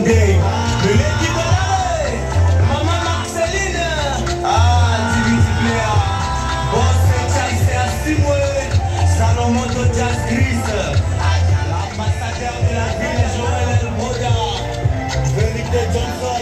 Sunday. De l'équipe de l'année, Maman Marceline. Ah, Divinity Player. Boss Charles Simoué. Salomon Jazz Gris. L'ambassadeur de la ville, Joël El Moda. Vérité Johnson.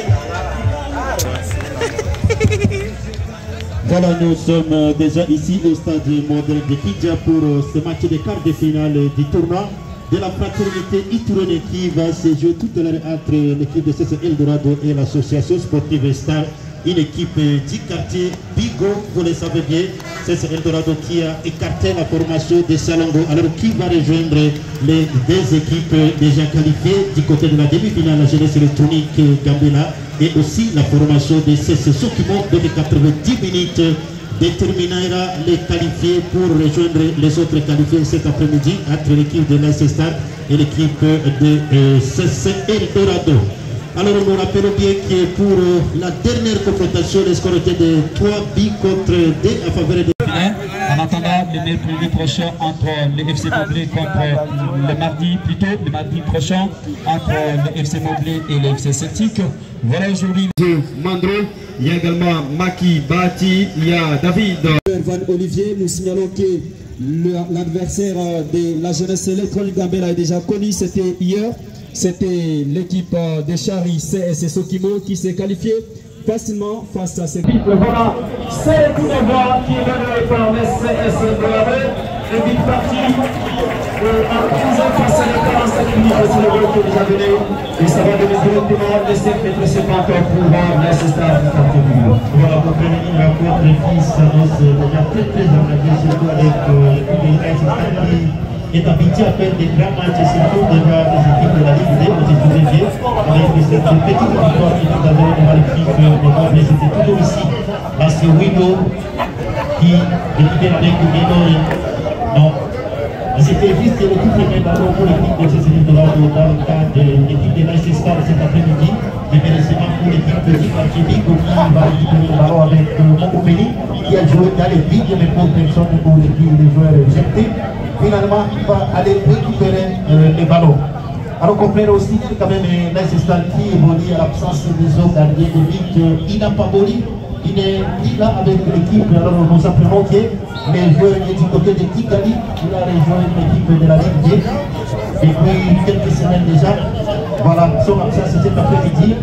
Voilà, nous sommes déjà ici au stade moderne de Kidja pour ce match de quart de finale du tournoi de la fraternité Itourone qui va se jouer tout à l'heure entre l'équipe de CC Eldorado et l'association sportive Star, une équipe du quartier Bigo, vous le savez bien, CC Eldorado qui a écarté la formation de Salongo, alors qui va rejoindre les deux équipes déjà qualifiées du côté de la demi-finale, la jeunesse électronique Gambela, et aussi la formation de CC Sokimo de 90 minutes déterminera les qualifiés pour rejoindre les autres qualifiés cet après-midi entre l'équipe de l'AS Star et l'équipe de CC Eldorado. Alors nous rappelons bien que pour la dernière confrontation, les scores étaient de 3 buts contre 2 à faveur de... En attendant le mercredi prochain entre le FC Moblé contre le mardi prochain entre le FC Moblé et le FC Celtic. Voilà aujourd'hui Mandro, il y a également Maki Bati, il y a David. Van Olivier, nous signalons que l'adversaire de la jeunesse électronique Gambela est déjà connu, c'était hier. C'était l'équipe de Chari CS Sokimo qui s'est qualifiée facilement face à cette équipe. Voilà, c'est tout le voix qui est mené par le CS de la baie. Le big parti en 15 face à l'écran, 7 minutes, c'est le voix qui est déjà venu. Et ça va donner directement les 7 mètres 50 pour voir la Star du quartier du Milo. Voilà, pour prévenir la cour, les filles s'annoncent déjà très engagées, surtout avec l'équipe de l'AS qui est habitué à faire des grands matchs, surtout devant les équipes de la Ligue 2, vous êtes bien, avec cette petite victoire qui nous a donné devant l'équipe de Moblé, c'était toujours ici, là c'est Wido qui était avec Wido, non, c'était juste le tout premier ballon pour l'équipe de CC Eldorado dans le cas de l'équipe de l'AS Star cet après-midi, mais mérecement pour l'équipe de Dikachedi qui va récupérer le ballon avec Mokopeli qui a joué dans les vides, mais pour personne pour l'équipe des joueurs jetés. Finalement, il va aller récupérer les ballons. Alors qu'on peut aussi dire quand même l'AS Star qui évolue à l'absence des autres gardiens de but, il n'a pas volé, il est là avec l'équipe. Alors nous apprenons que les joueurs du côté de Kigali, il a rejoint l'équipe de la Ligue 2 depuis quelques semaines déjà. Voilà, son absence cet après-midi.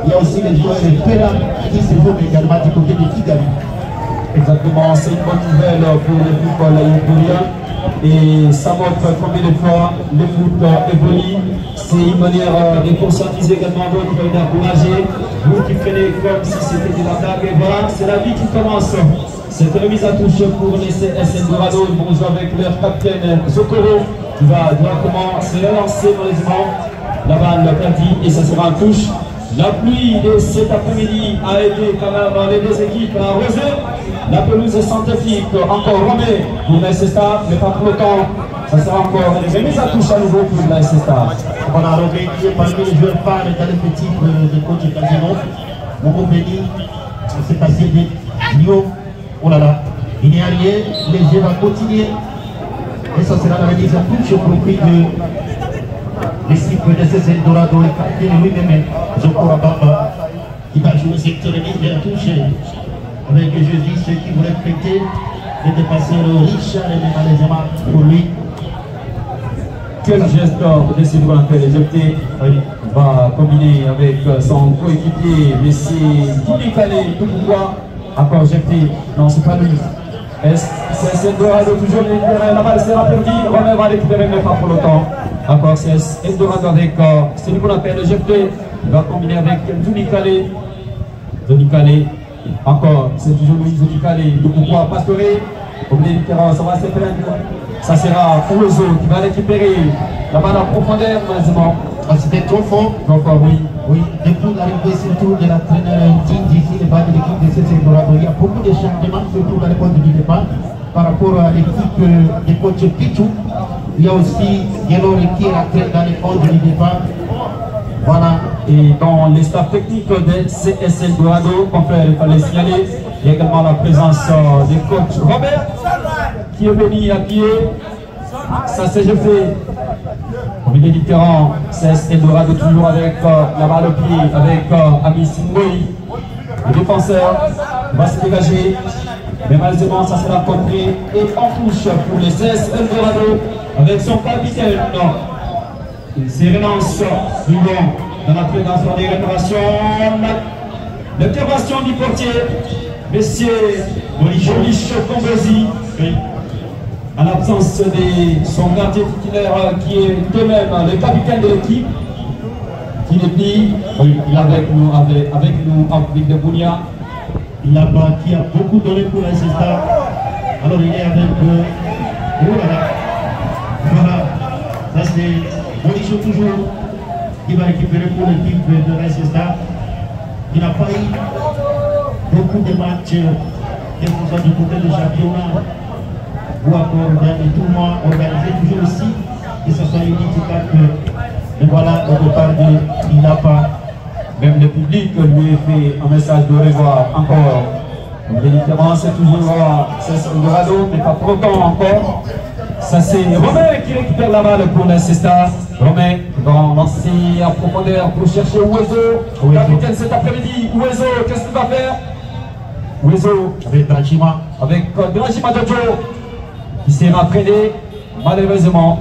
Il y a aussi les joueurs de Pera qui se jouent également du côté de Kigali. Exactement, c'est une bonne nouvelle pour l'équipe Laïouria. Et ça montre combien de fois le foot évolue. C'est une manière de conscientiser également d'autres, d'encourager. Vous qui prenez comme si c'était de la blague. Et voilà, c'est la vie qui commence. Cette remise à touche pour les CS Eldorado. Ils vont jouer avec leur capitaine Zokoro qui va directement se relancer malheureusement. La balle perdue et ça sera en touche. La pluie de cet après-midi a aidé quand même les deux équipes à arroser. La pelouse scientifique encore remet pour l'AS Star, mais pas pour le temps. Ça sera encore une remise à touche à nouveau pour l'AS Star. On a remis parmi les joueurs phares dans l'effectif de coach Casino. Momo Béni, c'est passé de Lyon. Oh là là, il n'y a rien, les jeux vont continuer. Et ça sera la remise à touche au profit de l'équipe de CC Eldorado et capitaine lui-même, Zokora Bamba, qui va jouer cette remise à touche. Avec jeudi ceux qui voulaient prêter le dépasseur Richard et malheureusement pour lui. Quel geste de Sylvain Péléjepté va combiner avec son coéquipier Messi Kinikale tout pouvoir encore jeté. Non, c'est pas lui. C'est Eldorado toujours la balle sera perdue. Romain va récupérer mais pas pour le temps. Encore c'est Eldorado avec celui qu'on appelle le jeté. Il va combiner avec Zonikale. Encore, c'est toujours Louis Zonikale de pouvoir pastorer. Comme les différents, ça va se prendre. Ça sera pour le zoo qui va récupérer la balle en profondeur, malheureusement. C'était trop fort. Trop fort, oui. Oui, depuis l'arrivée surtout de l'entraîneur d'ici, le bas de l'équipe de CC Eldorado, il y a beaucoup de changements, surtout dans le poste du départ, par rapport à l'équipe de coach Pichou. Il y a aussi Yellow qui est rentré dans le poste du départ. Voilà. Et dans les staffs techniques de CS Eldorado, confrère, il fallait signaler, il y a également la présence du coach Robert qui est venu appuyer Ça c'est je fais. Au milieu du terrain, c'est Eldorado toujours avec la balle au pied, avec Ami Singoli. Le défenseur va se dégager. Mais malheureusement, ça sera compris. Et en touche pour les 16 Eldorado avec son capitaine. C'est relance suivant dans la prévention des réparations. L'intervention du portier, Messieurs Jolich Combosi, en l'absence de son gardien titulaire qui est de même le capitaine de l'équipe, qui est il est avec nous, en public de Bounia. Il a beaucoup donné pour la Cesta. Alors il est avec voilà. Ça c'est Bonicho toujours qui va récupérer pour l'équipe de la Cesta. Il n'a pas eu beaucoup de matchs, quel que soit du côté du championnat ou encore dernier tournoi organisé toujours aussi, que ce soit Unity Cup. Et voilà, au départ, il n'a pas. Même le public lui fait un message de revoir encore. Évidemment, c'est toujours Eldorado, mais pas pour autant encore. Ça c'est Romain qui récupère la balle pour l'Incesta. Romain va lancer en profondeur pour chercher Ouezo. Capitaine cet après-midi. Ouezo, qu'est-ce qu'il va faire? Ouezo Avec Dragima. Avec Dragima Dojo qui s'est entraîné. Malheureusement,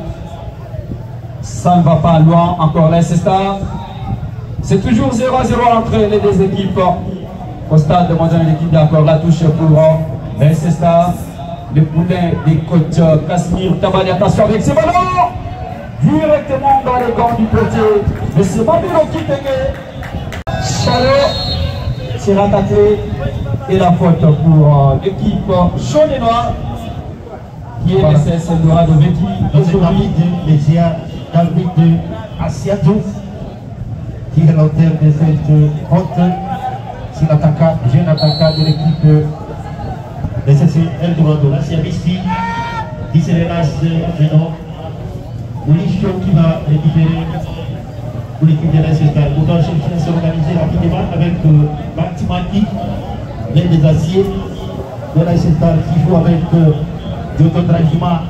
ça ne va pas loin. Encore l'Incesta. C'est toujours 0-0 entre les deux équipes. Au stade de mondial, l'équipe d'accord la touche pour l'Incesta. Le poulain des coachs Casimir Tabali, attention avec ses ballons directement dans les gants du portier. Mais c'est Mamiro qui fait Chalot s'est rattaqué et la faute pour l'équipe jaune et noire qui est SS Eldorado Veki. Aujourd'hui, David Asiatou qui est l'auteur de cette faute. C'est l'attaquant, jeune attaquant de l'équipe de SS Eldorado. Là, c'est Misty qui se relâche maintenant. Bonicho qui va récupérer pour l'équipe de la Cesta. Pourtant, je vais s'organiser rapidement avec Batimaki, l'un des aciers de la Cesta qui joue avec Dioto Dragima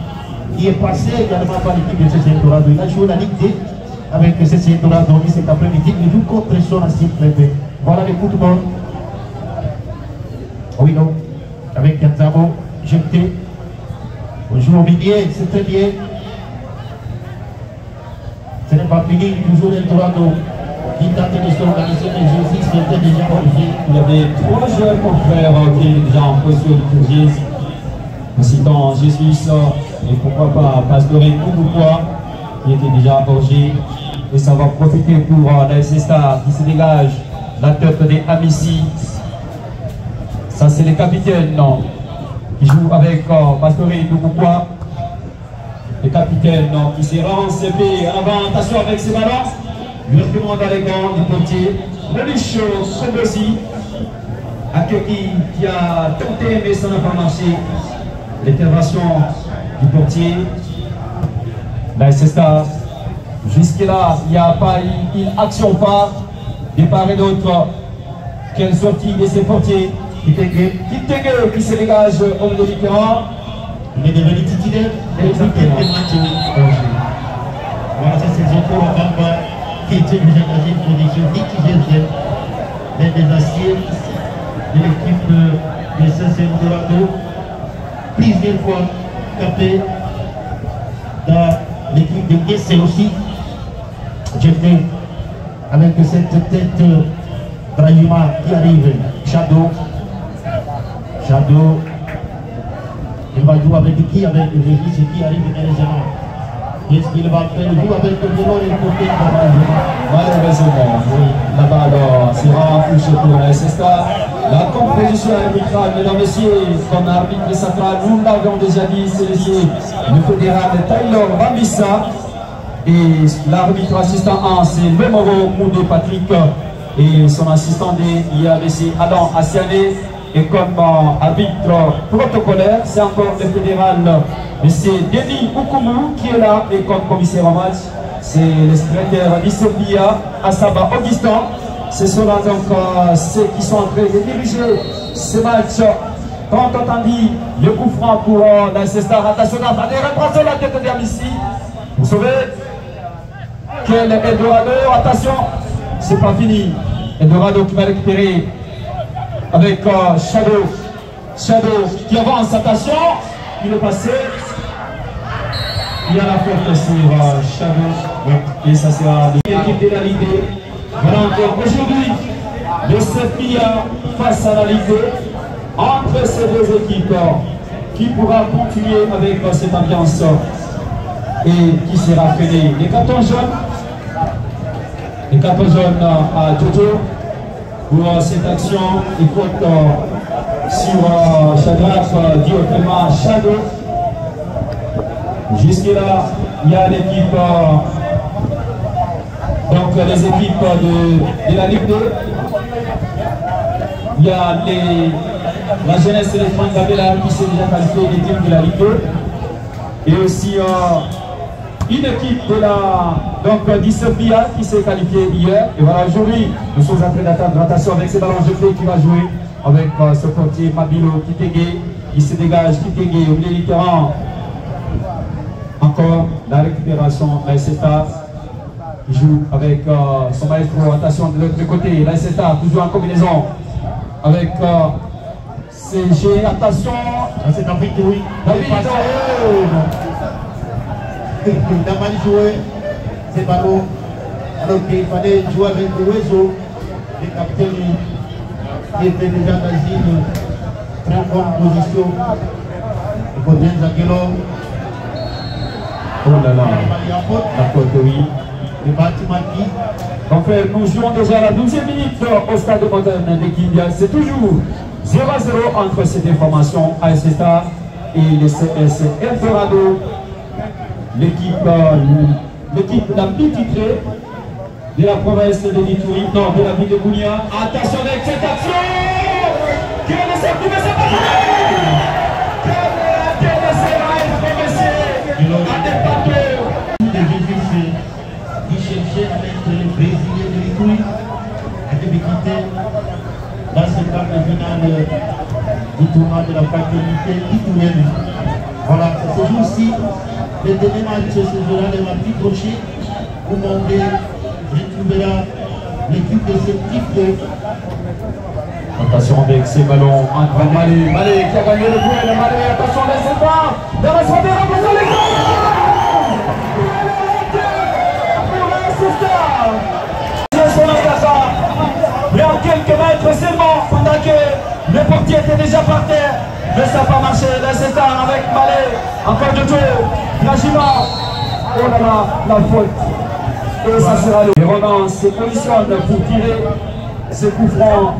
qui est passé également par l'équipe de SS Eldorado. Il a joué la Ligue D avec SS Eldorado cet après-midi. Il joue contre son ancien club. Voilà le football. Oui, non. Avec Kanzabo, jeté. On joue au milieu, c'est très bien. Ce n'est pas fini, toujours Eldorado qui tente de s'organiser, mais Jésus c'était déjà origé. Il y avait 3 jeunes confrères qui étaient déjà en position de Jésus. En citant Jésus et pourquoi pas Pastore Kouboukoua qui était déjà origé. Et ça va profiter pour la Cesta qui se dégage la tête des Amici. Ça c'est le capitaine qui joue avec Pastore Kouboukoua. Le capitaine qui s'est renseigné en avant, attention avec ses ballons. Directement dans les gants du portier. Relish Kombosi, accueilli qui a tenté mais ça n'a pas marché. L'intervention du portier. La Cesta, jusque-là, il n'y a pas eu une action pas de part et d'autre. Quelle sortie de ces portiers qui se dégage au milieu du terrain. Il est devenu titulaire et il fait des matchs. Voilà, ça c'est Zoko Wakamba qui était déjà dans une position litigieuse. L'un des aciers de l'équipe de SS Eldorado. Plusieurs fois capé dans l'équipe de Gessé aussi. J'étais avec cette tête Dragima qui arrive. Shadow. Il va jouer avec qui? Avec le Régis qui arrive émergemment. Qu'est-ce qu'il va faire? Il joue avec le vélo et le côté de malheureusement, oui. La balle sera touchée pour la Cesta. La composition arbitrale, mesdames et messieurs, comme arbitre central, nous l'avons déjà dit, c'est le fédéral Taylor Bambissa. Et l'arbitre assistant 1, c'est Memoro Moudé Patrick. Et son assistant de IABC, Adam Assiané. Et comme arbitre protocolaire, c'est encore le fédéral M. Denis Oukoumou qui est là. Et comme commissaire en match, c'est le secrétaire Nissobia Asaba Augustin. Ce sont là donc ceux qui sont en train de diriger ce match quand on entendit le coup franc pour l'Ancestar, attention à reprendre la tête d'Amici. Vous savez quel est Eldorado, attention, c'est pas fini. Eldorado qui va récupérer avec Shadow. Shadow qui avance, attention, il est passé. Il y a la faute sur Shadow. Et ça sera l'équipe de la Ligue 2. Voilà encore aujourd'hui le Sepia face à la Ligue 2. Entre ces deux équipes, qui pourra continuer avec cette ambiance et qui sera freinée. Les cartons jaunes à Jojo pour cette action. Il faut sur Shadrach, dit autrement Shadow. Jusque-là, il y a l'équipe, donc les équipes de la Ligue 2. Il y a la jeunesse et les Franck Gabella qui s'est déjà qualifié l'équipe de la Ligue 2. Et aussi une équipe de la d'Isopia qui s'est qualifiée hier. Et voilà, aujourd'hui, nous sommes en train d'attendre attention avec ces ballons jetés qui va jouer avec ce portier Mabilo Kitege qui se dégage, Kitege au milieu du terrain. Encore la récupération, la SSA qui joue avec son maestro. Attention de l'autre côté, la SSA toujours en combinaison avec CG. Attention, c'est David, oui. David, il a mal joué ces ballons. Alors qu'il fallait jouer avec le réseau. Le capitaine qui était déjà dans une très bonne position. Il faut bien Zagelo. Oh là là, la faute, oui. Le bâtiment qui. Enfin, nous jouons déjà la 12e minute au stade moderne de Kindia. C'est toujours 0-0 entre ces deux formations, AS Star et le CS Eldorado. L'équipe d'un petit titré de la province de Nitoui, non, de la ville de Bounia. Attention avec cette action! Quel est ce qui va se passer? Quel est qui cherchait à mettre les Brésiliens de l'Italie à quitter dans ce quart de finale du tournoi de la fraternité italienne. Voilà, ce jour-ci, le dernier match ce jour-là, le mardi prochain, où Mondé retrouvera l'équipe de ce type. Attention avec ces ballons entre Malé. Malé qui a gagné le duel. Malé, attention, laissez pas. De responsabilité représente les gars. Mais en quelques mètres seulement, pendant que le portier était déjà par terre. Mais ça n'a pas marché. Laissez ça avec Malé. Encore de tour. Najima. Oh là là, la faute. Et ça sera le. Les Romains se positionnent pour tirer ce coup franc.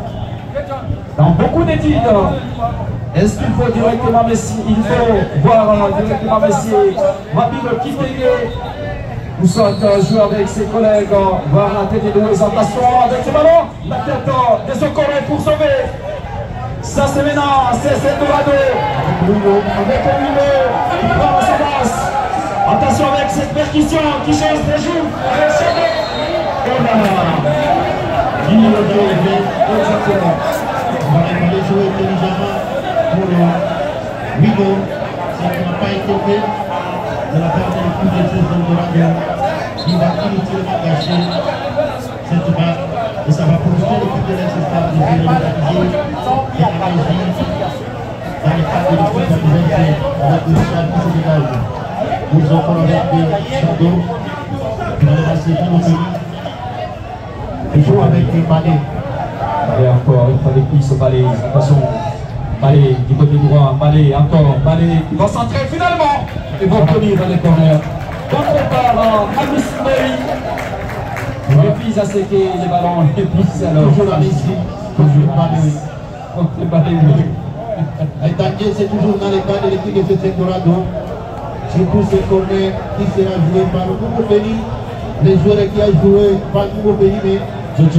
Dans beaucoup d'études, est-ce qu'il faut directement Messi? Il faut voir directement Messi, Mabilo Kitege, ou soit jouer avec ses collègues, voir la tête de présentation avec ce ballon, la tête de son collègue pour sauver. Ça c'est maintenant, c'est Eldorado, avec un numéro qui prend sa base. Attention avec cette percussion qui change de joue. Oh là là, exactement. On va aller jouer intelligemment pour Wigo, ce qui n'a pas été fait de la part de l'équipe de Eldorado qui va inutilement gâcher cette balle et ça va profiter l'équipe de l'Ancestar de généraliser et agir dans le cadre de l'équipe de l'Ancestar avec le Charles qui se dégage. Nous encore avec Shadow qui va lancer tout le pays et joue avec les balais. Et encore, il fallait qu'il se balaye. Attention, Balé du côté droit, Balé, encore, Balé qui va centrer finalement et va tenir dans les corners. Contre par Amis Mary. Il refuse à séquer les ballons, et puis alors. Toujours la Messi, toujours Balé. Contre Balé, oui. Le danger, c'est toujours dans les cas de l'équipe de Eldorado. Surtout ce corner qui sera joué par Nouveau Béni. Les joueurs qui ont joué par Nouveau Béni, mais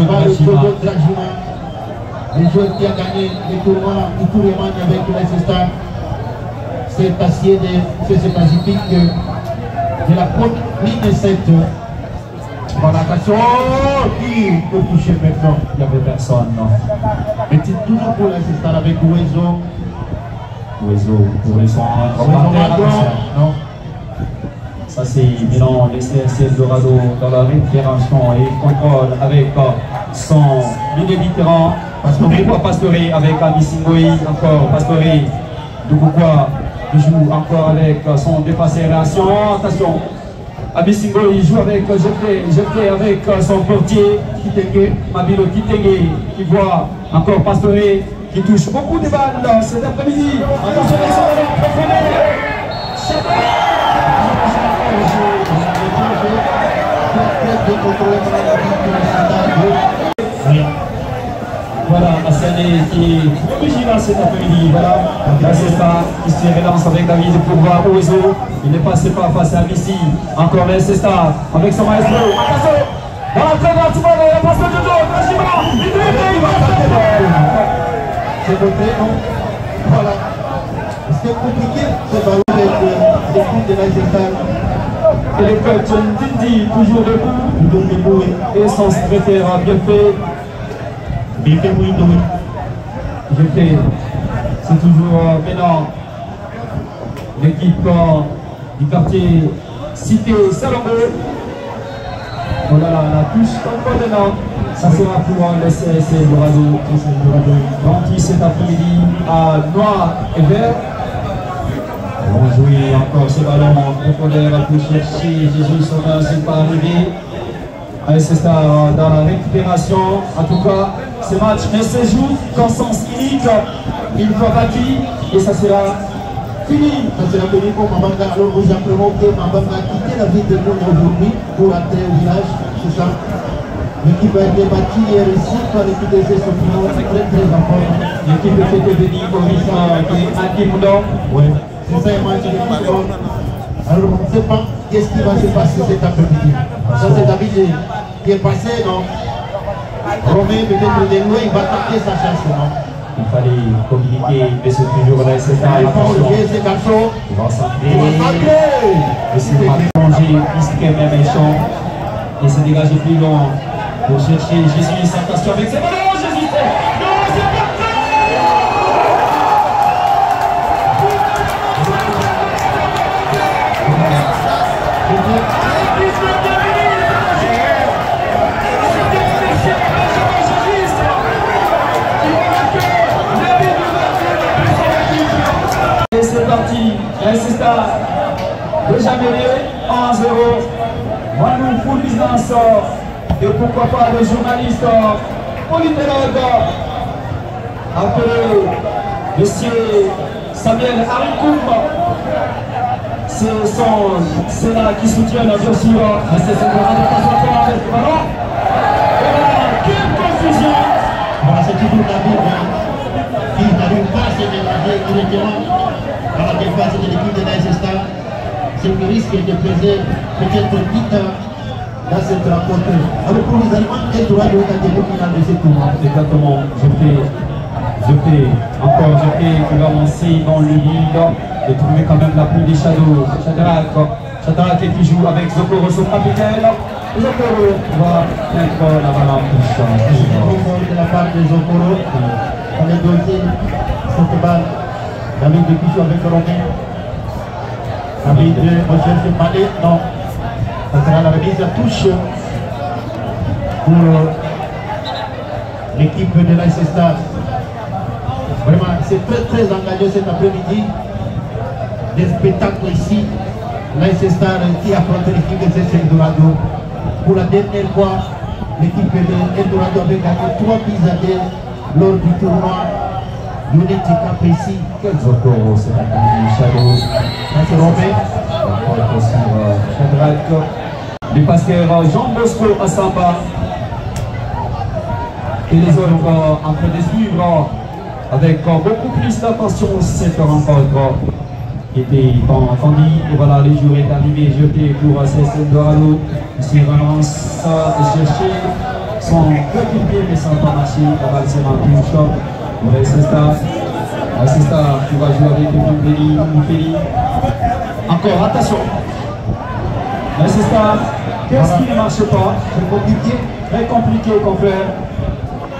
par le Jojo Dragima. Le joueur qui a gagné le tournoi avec l'Ancestar. C'est passé de ce Pacifique de la côte ligne 7. Voilà, attention, qui peut toucher personne. Il n'y avait personne, non. Mais c'est toujours pour l'Ancestar avec Ouezo Oiseau pour les soins. Non. Ça c'est Milan, les CSC Dorado dans la récupération et contrôle avec son milieu vétéran. Pourquoi Pastoré avec Abissingoï, encore Pastoré. De pourquoi il joue encore avec son dépassé réaction. Attention, Abissingoï joue avec Jeté avec son portier Kitenge, Mabilo Kitenge qui voit encore Pastoré qui touche beaucoup de balles cet après-midi. Attention, ils sont en profondeur. Voilà, Assané qui est vigilant cet après-midi. Voilà, là c'est ça, qui se relance avec David pour voir Oiseau. Il ne passait pas face à Missy. Encore là, c'est ça, avec son maestro. Attention, dans la très grande balle, il passe le dos, Najima, il dribble, il va taper la balle. C'est côté, non? Voilà. C'est compliqué ce ballon avec l'équipe de la Zétal. Et le coach Ndindi, toujours debout, et son secrétaire a bien fait. Bien fait, oui, oui. C'est toujours maintenant l'équipe du quartier Cité Salombo. Oh là là, la touche encore maintenant. Ça sera pour le CSC Dorado. Donc cet après-midi à noir et vert. On va jouer encore ce ballon en profondeur pour chercher Jésus Sauveur, c'est pas arrivé. Allez, c'est ça dans la récupération. En tout cas, ce match ne se joue qu'en sens unique. Il va battre et ça sera fini. Ça sera fini pour Mabanga. Alors vous apprenons que Mabanga a quitté la ville de Londres aujourd'hui pour entrer au village, c'est ça. L'équipe a été bâtie hier ici par l'équipe des Sopino, très très important. L'équipe de Fétévéni, Maurice Andi Moudon. Oui, c'est ça, un match de l'équipe. Alors on ne sait pas qu'est-ce qui va se passer cet après-midi. Ça c'est David qui est passé, non? Romain peut-être de loin, il va tenter sa chance, non? Il fallait communiquer, mais c'est toujours là, c'est ça. Il faut enlever ces garçons. Il va s'entrer. Et c'est pas plongé, puisqu'il est méchant. Et se dégager plus loin pour chercher Jésus. Attention avec ses ballons, Jésus. Non, c'est pas et c'est parti, c'est ça. Déjà mené 1-0. Manu pour business et pourquoi pas le journaliste politologue appelé monsieur Samuel Harikoum. C'est là qui soutient bien sûr. Mais c'est une adaptation avec le ballon. Et voilà, quelle confusion. Voilà, c'est toujours David qui n'arrive pas à se mélanger directement à la défense de l'équipe de l'ASSTA. C'est le risque de peser peut-être vite dans cette rencontre. Alors pour les Allemands, quel droit de l'occasion finale de ce tournoi? Exactement, je fais qui va lancer dans le lead et trouver quand même la pluie des Shadows. Shadrach qui joue avec Zokoro, son capitaine. Zokoro va mettre la balle en touche. C'est un de la part de Zokoro. On est doté cette balle. David de Pichou avec Romain. David recherche Palais. Non. Ça sera la remise à touche pour l'équipe de l'ASSTA. Vraiment, c'est très très engagé cet après-midi. Des spectacles ici. L'ASSTA qui affronte l'équipe de CSC Dorado. Pour la dernière fois, l'équipe de Dorado avait gagné 3 buts à 2 lors du tournoi Unity Cup ici. Quel Zokoro, c'est un Shadow. Ça c'est Romain. Shadrach. Le pasteur Jean Bosco Assamba. Et les autres en train de suivre avec beaucoup plus d'attention cette rencontre qui était entendu. Et voilà, le jour est arrivé, jeté pour CSC Dorado. Il relance chercher son coéquipier, mais ça n'a pas marché. On va laisser un touche. C'est ça qui va jouer avec Moufeli. Encore, attention. C'est ça. Qu'est-ce qui ne marche pas? Très compliqué, confrère.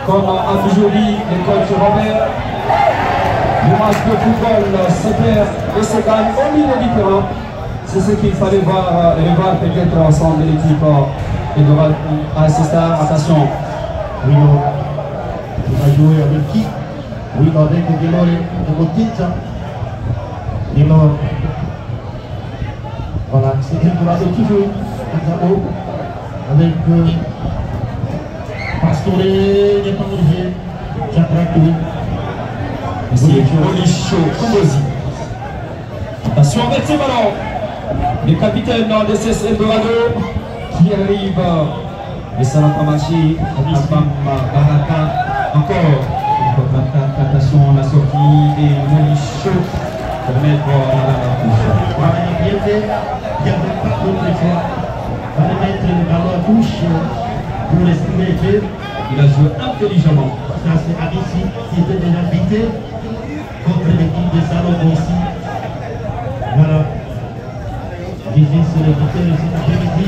Comme a toujours dit le coach Robert. Le match de football se perd et se gagne au milieu du terrain. C'est ce qu'il fallait voir et voir peut-être ensemble de l'équipe et de assister. Attention. Oui, on va jouer avec qui? Oui, avec Delors de Motinza. Delors. Voilà, c'est Eldorado qui joue. Avec Pastore, il n'est pas obligé. Chatrakoui. Ici, Molicho Komosi. Attention avec ce ballon. Le capitaine de CS Eldorado qui arrive. Et ça n'a pas marché. Baraka. Encore. Attention, la sortie et Molicho pour mettre la touche. Voilà, il y avait pas d'autre choix. Il fallait mettre le ballon à touche pour estimer le jeu. Il a joué intelligemment. Ça, c'est Amici qui était déjà invité contre l'équipe de Salon aussi. Voilà. Gigi sur le buteur cet après-midi.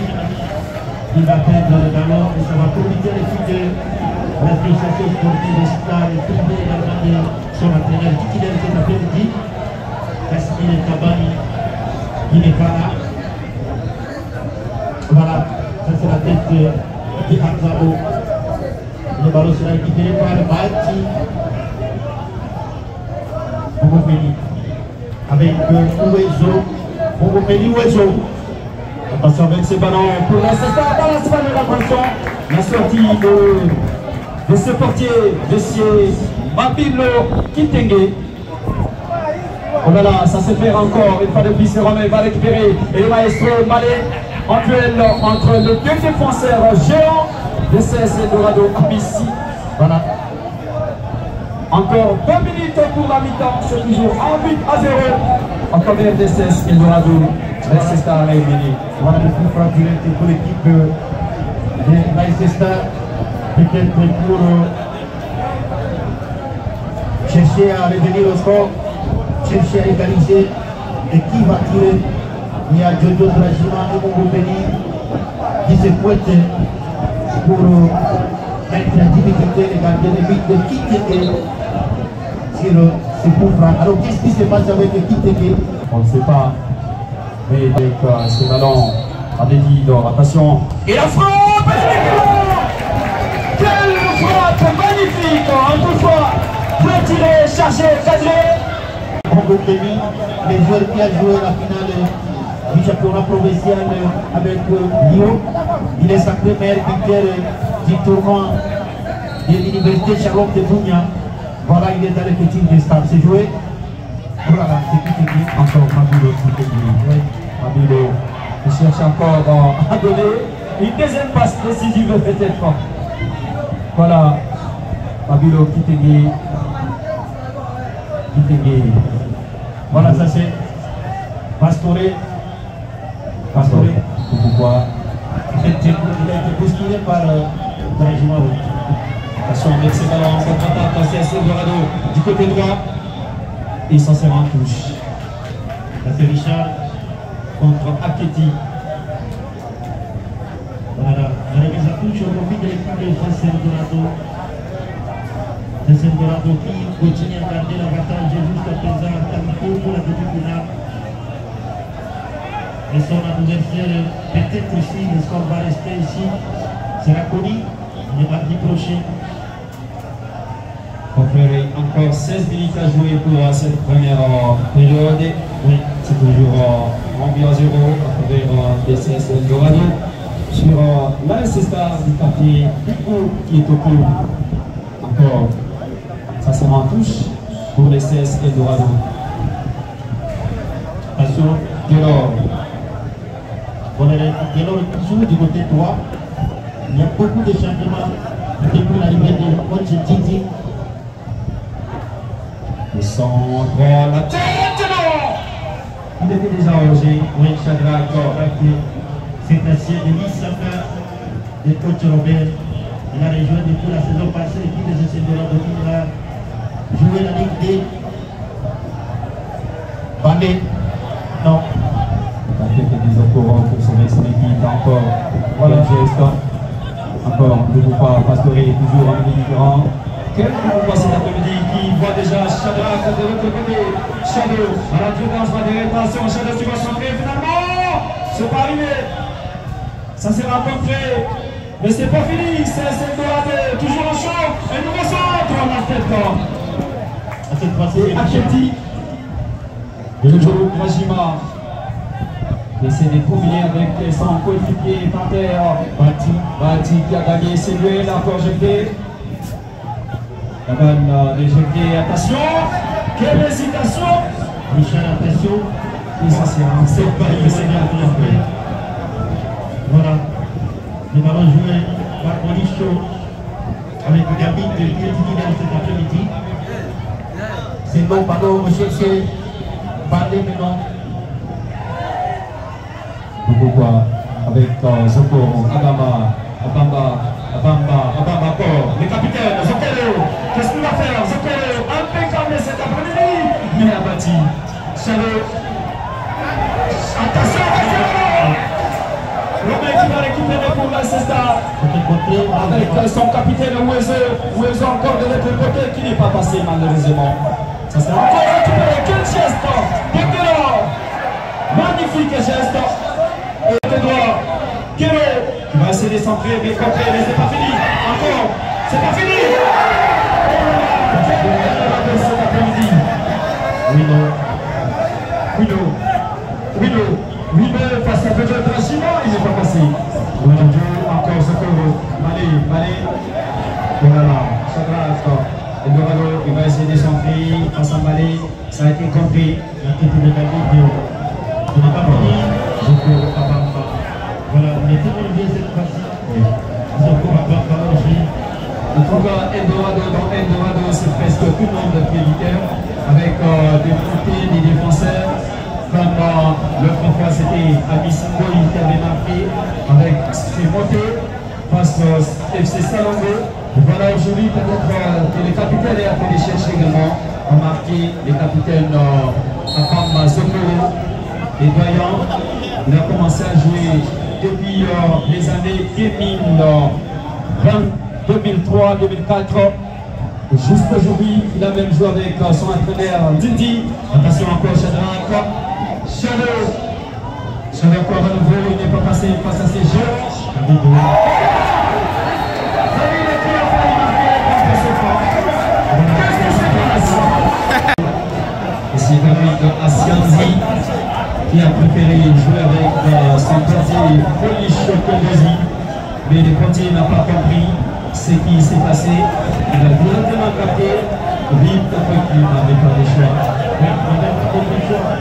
Il va perdre le ballon et ça va profiter l'équipe de l'association sportive de Star et privé également de son entraîneur titulaire cet après-midi. Casimir Kabani qui n'est pas là. Voilà, ça c'est la tête de Hamzao. Le ballon sera récupéré par Bati Bongomeni avec Ouezo. Bongomeni Ouezo. Attention avec ce ballon pour l'instant, balance pas de la pression. La sortie de ce portier, monsieur Mabilo Kitenge. Oh là là, ça se fait encore. Une fois de plus, Romain va récupérer. Et le maestro Malé en duel entre les deux défenseurs géants de CS Eldorado Amici. Voilà. Encore 2 minutes pour la mi-temps. C'est toujours 1-0 en faveur de CS Eldorado. Reste Star éliminé. Voilà le coup fraudulent pour l'équipe de Leicester. Peut-être pour chercher à revenir au score, chercher à égaliser. Et qui va tirer? Il y a Jojo Dragima et Mongopeni qui se pointent pour mettre en difficulté les gardiens de but de Kiteke sur ce coup franc. Alors qu'est-ce qui se passe avec Kiteke? On ne sait pas. Mais avec ce ballon à dédié attention. Et la frappe! Quelle frappe magnifique! Encore une fois, retiré, chargé, cadré. Mongopeni, les joueurs qui a joué la finale du championnat provincial avec Lyon. Il est sacré meilleur buteur du tournoi de l'université Charlotte de Bougna. Voilà, il est dans l'équipe de Star. C'est joué. Voilà, c'est qui technique. Encore Mabilo qui technique. Mabilo qui cherche encore à donner une deuxième passe décisive peut-être. Voilà, Mabilo qui technique. Voilà, ça c'est Pastore. Pourquoi? Il a été bousculé par Dragima. Attention avec ce ballon, cette attaque CS Eldorado du côté droit. Et il s'en sert en touche. Ça c'est Richard Contre Aketi. Voilà, la remise à touche au profit de l'équipe de CS Eldorado. CS Eldorado qui continue à garder l'avantage jusqu'à présent pour la petite finale. Et son adversaire, peut-être ici, le score va rester ici, sera connu le mardi prochain. Encore 16 minutes à jouer pour cette première période. Oui, c'est toujours environ 0 à travers DCS Eldorado sur la Star du quartier qui est au cours. Encore, ça sera en touche pour les CS Eldorado. Attention, Delors. Voilà, Delors toujours du côté droit. Il y a beaucoup de changements depuis l'arrivée de coach Titi. Le centre, la tête, non! Il était déjà rangé, oui, Chadra encore. C'est ancien de l'Issaka, de coach Robert. Il a rejoint depuis la saison passée l'équipe des Eldorado qui a joué la Ligue D. Bandé, non. La tête est au courant pour sauver son équipe encore. Voilà, geste. Encore, ne vous pas Pastore, toujours un milieu différent. Quel coup cet après-midi qui voit déjà Shadrach de l'autre côté. Shadow à la prudence va des réparation. Shadow qui va centrer finalement. C'est pas arrivé. Ça s'est rencontré. Mais c'est pas fini. C'est Dorade toujours en chaud. Et nouveau centre. On a fait corps. Cette fois-ci, Aketi. Et le jour Rajima. Essaie de combiner avec son coéquipier par terre. Bati qui a gagné ses duels, encore jeté. La balle est jetée, attention. Quelle hésitation. Michel, attention. Et ça c'est pas Voilà. Nous allons jouer par condition avec Gabi de Piétiniel cet après-midi. C'est bon, pardon, monsieur, c'est parler maintenant. Pourquoi avec Zokoro, Abamba, Port, le capitaine, Zokoro, qu'est-ce qu'il va faire? Zokoro, impeccable cet après-midi, il a bâti. Chalot, attention, le mec qui va récupérer pour l'Ancestar avec son capitaine Ouezo encore de l'autre côté qui n'est pas passé malheureusement. Ça sera encore récupéré, quel geste! Magnifique geste! Kero qui va essayer de centrer, mais c'est pas fini. Encore, c'est pas fini. Cet après-midi. Willow face à Pedro Trachima, il n'est pas passé. Encore Socorro. Malé. Voilà, Shadrach. Eldorado, il va essayer de centrer face à Malé. Ça a été compris. La tête de David, on n'a pas fini. Voilà, on est tellement bien cette fois-ci. Ils ont encore à faire aussi. En tout cas, Eldorado, c'est presque tout le monde de pied avec des montées, des défenseurs. Comme l'autre fois, c'était Amisingo qui avait marqué avec ses montées face au FC Salongo. Voilà, aujourd'hui, peut-être que le capitaine est appelé chercher également à marquer les capitaines Akamba Zokoro et Doyan. Il a commencé à jouer depuis les années 2003, 2004. Juste aujourd'hui, il a même joué avec son entraîneur Dindi. Attention encore, Shadrach. Shadow encore à nouveau, il n'est pas passé face à ses jeux. Ici, David Asianzi qui a préféré jouer avec son portier Polish Kondozi, mais le portier n'a pas compris ce qui s'est passé. Il a directement capté vite après qu'il n'avait pas le choix.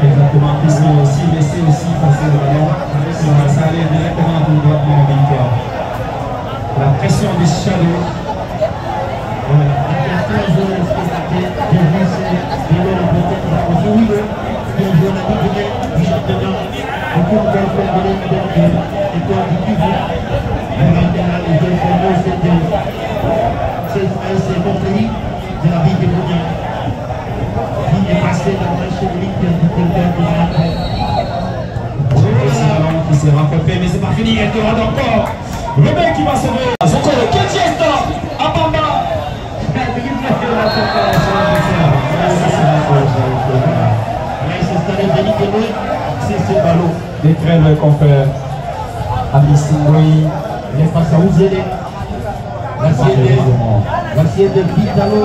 Exactement, il s'est aussi laissé passer le ballon. Ça allait directement tout droit dans le vainqueur. La pression des Shadows. C'est compris de la vie des moyens. Il est passé dans un chevalier qui a dit qui s'est rencontré, mais c'est pas fini, il y aura encore. Le mec qui va sauver. Zokoro, quel geste! Abamba! C'est ce ballon. Des très belles confrères. Amisingoï. Il est face à Ouzélé. L'assiette de Vitalo,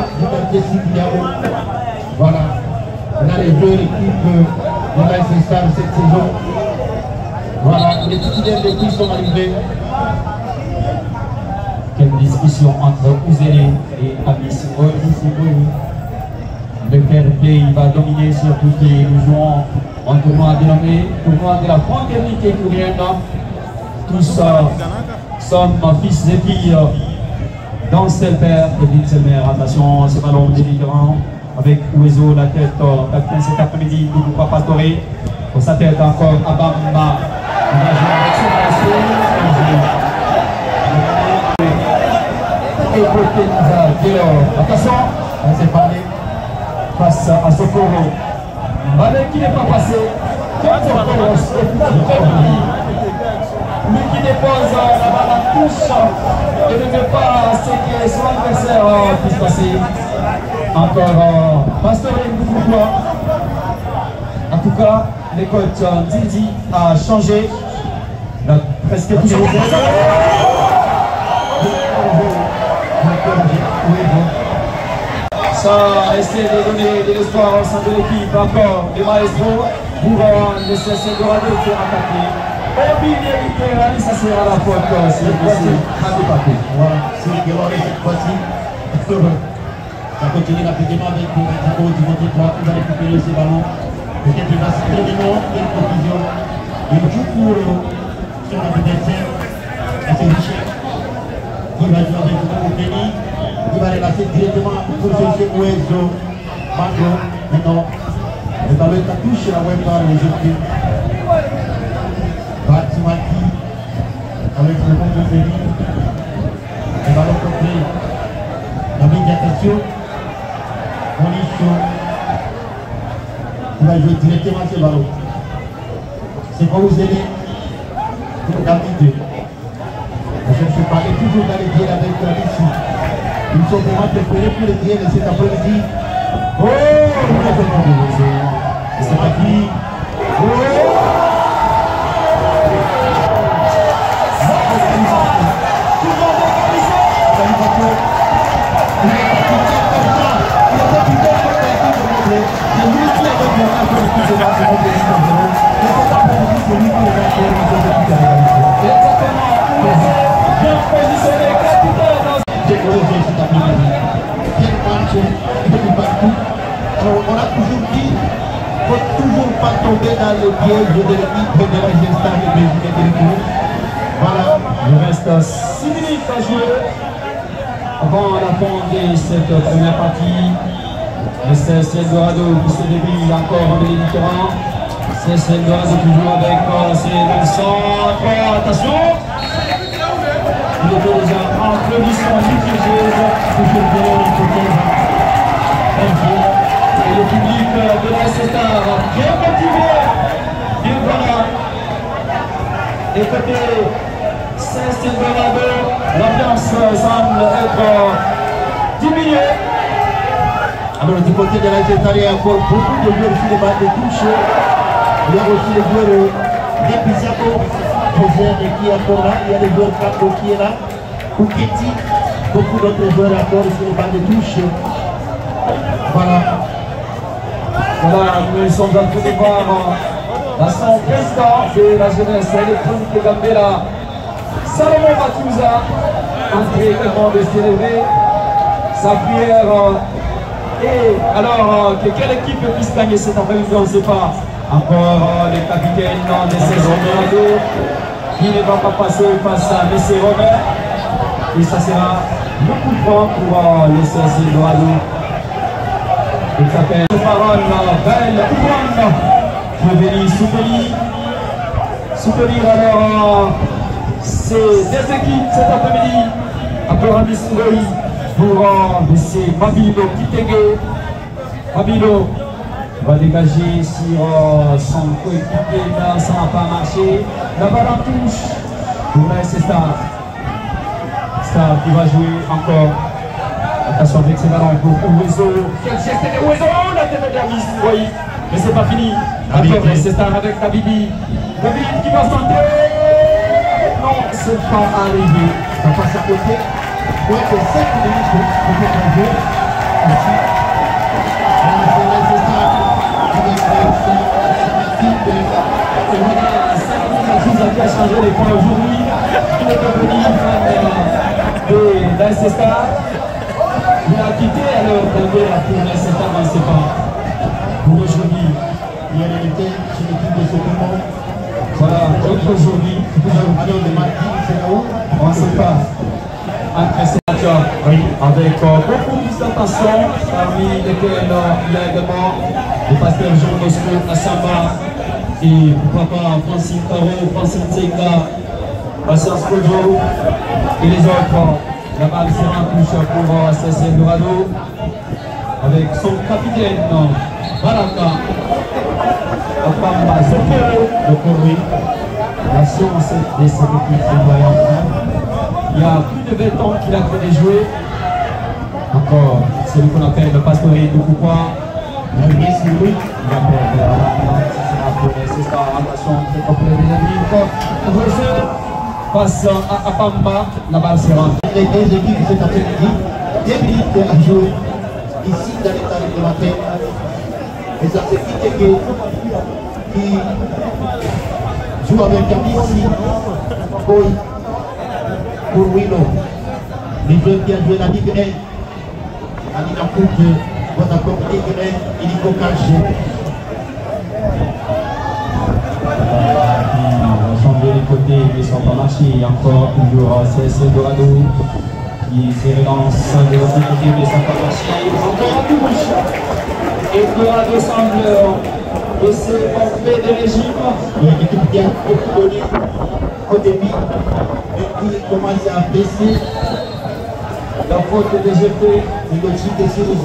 du Cipiao. Voilà. On a les deux équipes de la SSR cette saison. Voilà, les titulaires de qui sont arrivés. Quelle discussion entre Ouzélé et Amisingoï. Le fair play va dominer sur toutes les joueurs en tournoi dénommé tournoi de la fraternité coréenne. Tous sommes fils et filles d'un seul père et d'une seule mère. Attention, ce ballon délivrant avec Ouezo, la tête capitaine cet après-midi, Doudou Pastore. Pour sa tête encore Abamba. Il va jouer avec son attention, on s'est parlé. Face à Socorro. Malé qui n'est pas passé. Lui qui dépose la balle à touche et ne veut pas ce que son adversaire puisse passer. Encore Pastorine Boukoukoua. En tout cas, les coachs Didi a changé. Il a presque touché. Ça a essayé de donner de l'espoir au sein de l'équipe. Encore les maestros pour le CSC Dorado qui est attaqué. Au milieu du terrain, ça sera la faute. C'est possible. Voilà, c'est le gars cette fois-ci. Ça continue rapidement avec le México du côté droit qui va récupérer ce ballon. Peut-être qu'il va se faire des noms, il y a une confusion. Il joue pour son adversaire, et c'est Michel. Il va jouer avec le Kenny. Il va les lancer directement pour chercher Ouezo, Mango. Maintenant, le ballon est à touche la web par les équipes. Batimaki avec le bon de Kenny. Le ballon complet. La médiatation. Il va jouer directement ce ballon. C'est pour vous aider pour David. Je ne sais pas, et toujours dans les pieds avec la ici. Ils sont vraiment préparés pour les pieds de cet après-midi. Oh, c'est parti. On a toujours dit qu'il ne faut toujours pas tomber dans le piège de l'équipe de la gestion de Belgique. Voilà. Il reste 6 minutes à jouer avant la fin de cette première partie. Le CSC Dorado qui se débile encore en milieu du terrain. CSC Dorado toujours avec ses 900. Attention! Il était déjà en applaudissement litigieuse. Toujours bien les côtés. Et le public de la Star bien motivé. Et voilà. Et côté CSC Dorado, l'ambiance semble être diminuée. Alors du côté de la Gestare, il y a encore beaucoup de joueurs sur les balles de touche. Il y a aussi les joueurs d'Episaco, qui est encore là. Il y a les joueurs Capo qui est là. Kouketi, beaucoup d'autres joueurs encore sur les balles de touche. Voilà. Voilà, nous sommes en train de voir la son président de la jeunesse électronique de Gambela, Salomon Batouza, entré également de célébrer sa prière. Et alors, quelle équipe puisse gagner cet après-midi, on ne sait pas. Encore les capitaines de saison Dorado qui ne va pas passer face à M. Robert. Et ça sera le coup de poing pour le CSC Dorado. Il s'appelle Parole Belle Ouane. Préveni, soutenir alors ces deux équipes cet après-midi. Encore un Nissouri pour M. Mabilo Kitege. Mabilo va dégager sur son coéquipier, mais ça n'a pas marché. La balle en touche pour la Star. Star qui va jouer encore. Attention avec ses ballons pour Ouezo. Quel geste de Ouezo, la tête de Davis, oui. Mais c'est pas fini. Encore c'est Star avec David. David qui va s'entrer. Non, c'est pas arrivé. Ça passe à côté. Ouais, c'est 5 minutes pour faire jouer. Merci. Et voilà, Salomon qui a changé les points aujourd'hui. Il est devenu fan de l'AS Star. Il a quitté alors pour l'AS Star, on ne sait pas. Pour aujourd'hui, Il y a l'unité sur l'équipe de ce tournoi. voilà, aujourd'hui, Alors le mardi, c'est là-haut. on ne sait pas. Après ces matchs, avec beaucoup plus d'attention, parmi lesquels il y a également le pasteur Jean Bosco Assamba et pourquoi pas Francine Caro, Francine Tsenga, Patience Kojo et les autres. La balle sera en touche pour CSC Dorado avec son capitaine Baraka Apamba Zoko, le Corée. La science de cette équipe, il y a plus de 20 ans qu'il a fait des jouer. Encore, celui qu'on appelle le Pastoré de Koupa. Bien sûr, oui. Attention, très complet des amis. Passe à Pamba, la balle sera. Les deux équipes cet après-midi débutent à jouer ici dans l'état réglementaire. Et ça c'est Kiteke qui joue avec Amissi Boy pour Willow. Les jeunes qui ont joué la Ligue 1. Anina Kout, Vodacom Ligue 1, Iliko Kalché. Changer les côtés, ils ne sont pas marchés. Encore toujours CSC Dorado qui se relance de l'autre côté, mais ça n'a pas marché. Encore en touche. Et Dorado semble essayer de porter des régimes. L'équipe qui a beaucoup donné au début, et puis commence à baisser. La faute de GP, Le logique est sur les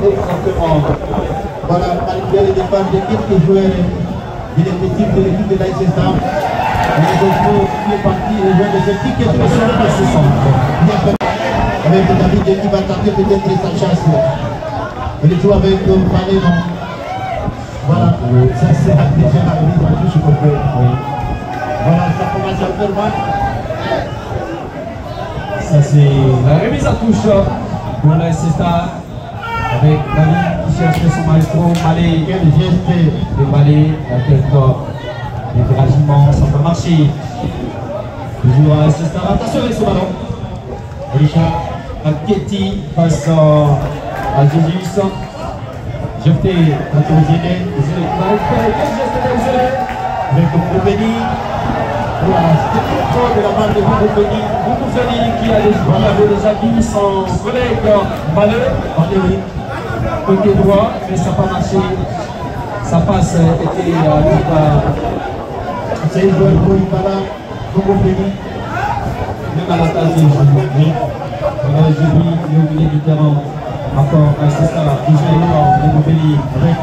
exactement. Voilà, malgré les départs de quelques joueurs de l'effectif de l'équipe de l'ASSA, les autres qui est parti, les joueurs de cette équipe qui sont passés avec David qui va tenter peut-être sa chasse. Il joue avec Valéron. Voilà, ça c'est la déjà la remise en touche complète. Voilà, ça commence à faire mal. Ça c'est la remise à touche pour la SSA avec David qui cherche son maestro Malé. Quel geste. Le Malé, la tête des régiments, ça peut marcher. Toujours à SSA. Attention avec ce ballon. Richard. Ketty face à Jésus. Jeté à Tozéné. Avec Koubeni. Voilà, c'était trop de la balle de Koubeni. Koubeni qui avait déjà mis son collègue Malé. Côté droit, mais ça n'a pas marché. Sa passe était c'est le joueur Koubala. Koubeni. même à la tasse de Jésus. J'ai oublié du terrain. Encore un système qui joue de Koubeni avec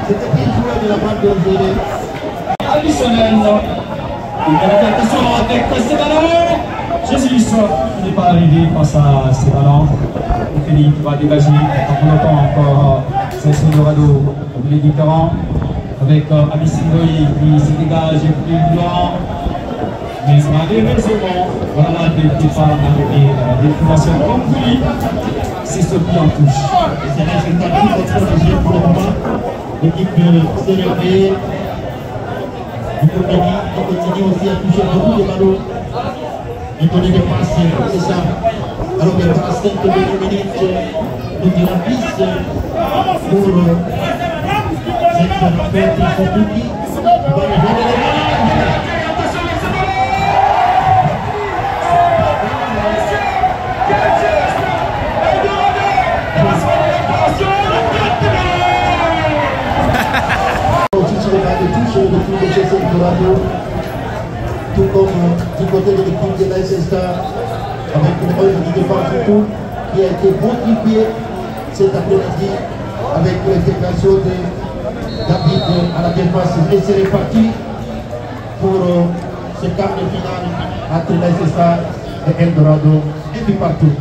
c'était qui joueur de la balle de Zélé. additionnel. Il y a la question avec ce ballon. Jésus n'est pas arrivé face à ces ballons. Philippe va dégager. En longtemps encore, c'est Dorado au milieu du terrain. Avec Abissindoï qui se dégage plus loin. Mais malheureusement, voilà des départs arrivés. Des formations comme lui, c'est ce qui en touche. C'est là que tu as pris votre protégé pour le moment. L'équipe CRB, du Koubeni, qui continue aussi à toucher beaucoup de ballons. Il connaît des passes, c'est ça. Alors qu'il reste 5 minutes de la piste pour cette fête de Fouki. Il va le jouer les mains. Depuis le GC Dorado, tout comme du côté de l'équipe de la SSA, avec une œuvre du départ qui a été modifiée cet après-midi avec l'intégration de David à la défense. Et c'est reparti pour ce quart de finale entre la SSA et Eldorado et puis partout.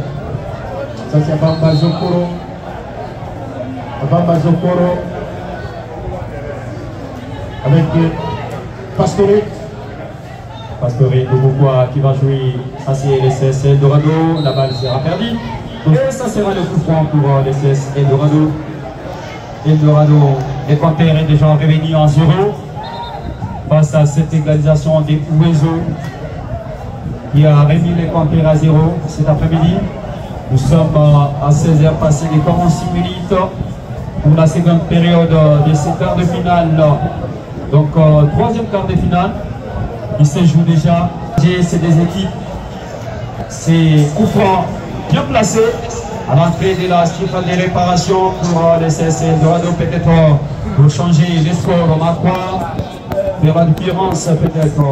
Ça c'est Bamba Zokoro. Bamba Zokoro. Avec Pastoré. Pastoré de Bourgois qui va jouer. Ça c'est l'SS Eldorado. La balle sera perdue. Et ça sera le coup franc pour l'SS Eldorado. Eldorado, les Panthères est déjà revenu en 0 face à cette égalisation des Ouezo qui a remis les Panthères à 0 cet après-midi. Nous sommes à 16h passé les 46 minutes pour la seconde période de cette quart de finale. Donc, troisième quart de finale, il se joue déjà. C'est des équipes, c'est coup franc bien placé à l'entrée de la surface de réparation pour les CSC Dorado, peut-être pour changer les scores. On va croire faire la différence peut-être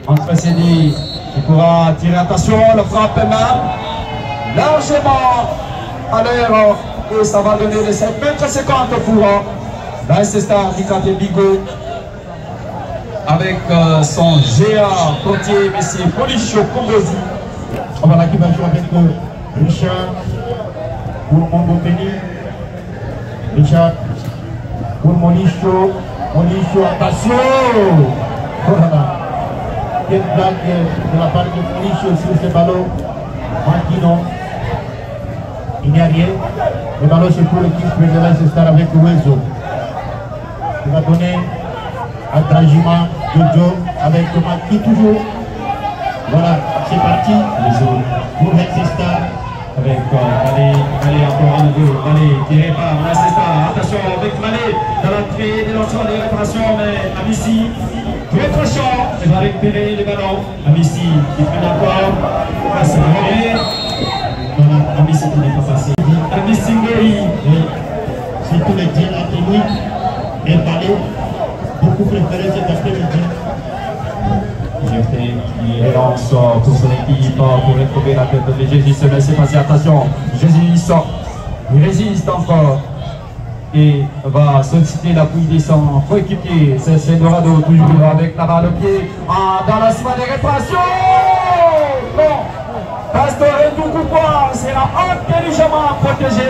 entre ces deux. Il pourra tirer, attention, le frappe même largement à l'heure et ça va donner les 7 mètres 50 pour la SSA du quartier Bigot. avec son GA portier, M. Policho Kombozi. Voilà qui va jouer avec Richard pour Mongo Béni. Richard pour Molicho. Molicho, attention! Voilà. Quelle blague de la part de Molicho sur ce ballon. Marquino. Il n'y a rien. Le ballon c'est pour l'équipe de la Star avec Wezo. Il va donner à Trajima Jojo avec Maki toujours. Voilà, c'est parti. Pour Star Avec Malé encore à nouveau. Malé tiré par Star. Attention avec Malé dans l'entrée des lanceurs de réparation. Mais Amissi, répression. Il va récupérer les ballons. Amissi qui prend encore. Passe à Malé. Voilà, Amissi qui n'est pas passé. Amissi Ngeri. C'est tous les tirs à Témoui et Malé. Beaucoup préféré cet après-midi. Il relance pour son équipe pour retrouver la tête de Jésus. Se laisse passer, attention. Jésus sort. Il résiste encore. Et va solliciter l'appui de son coéquipier. C'est Dorado toujours avec la balle au pied. Dans la semaine de réparation. Non. Pastore Ndoukoukwa sera intelligemment protégé.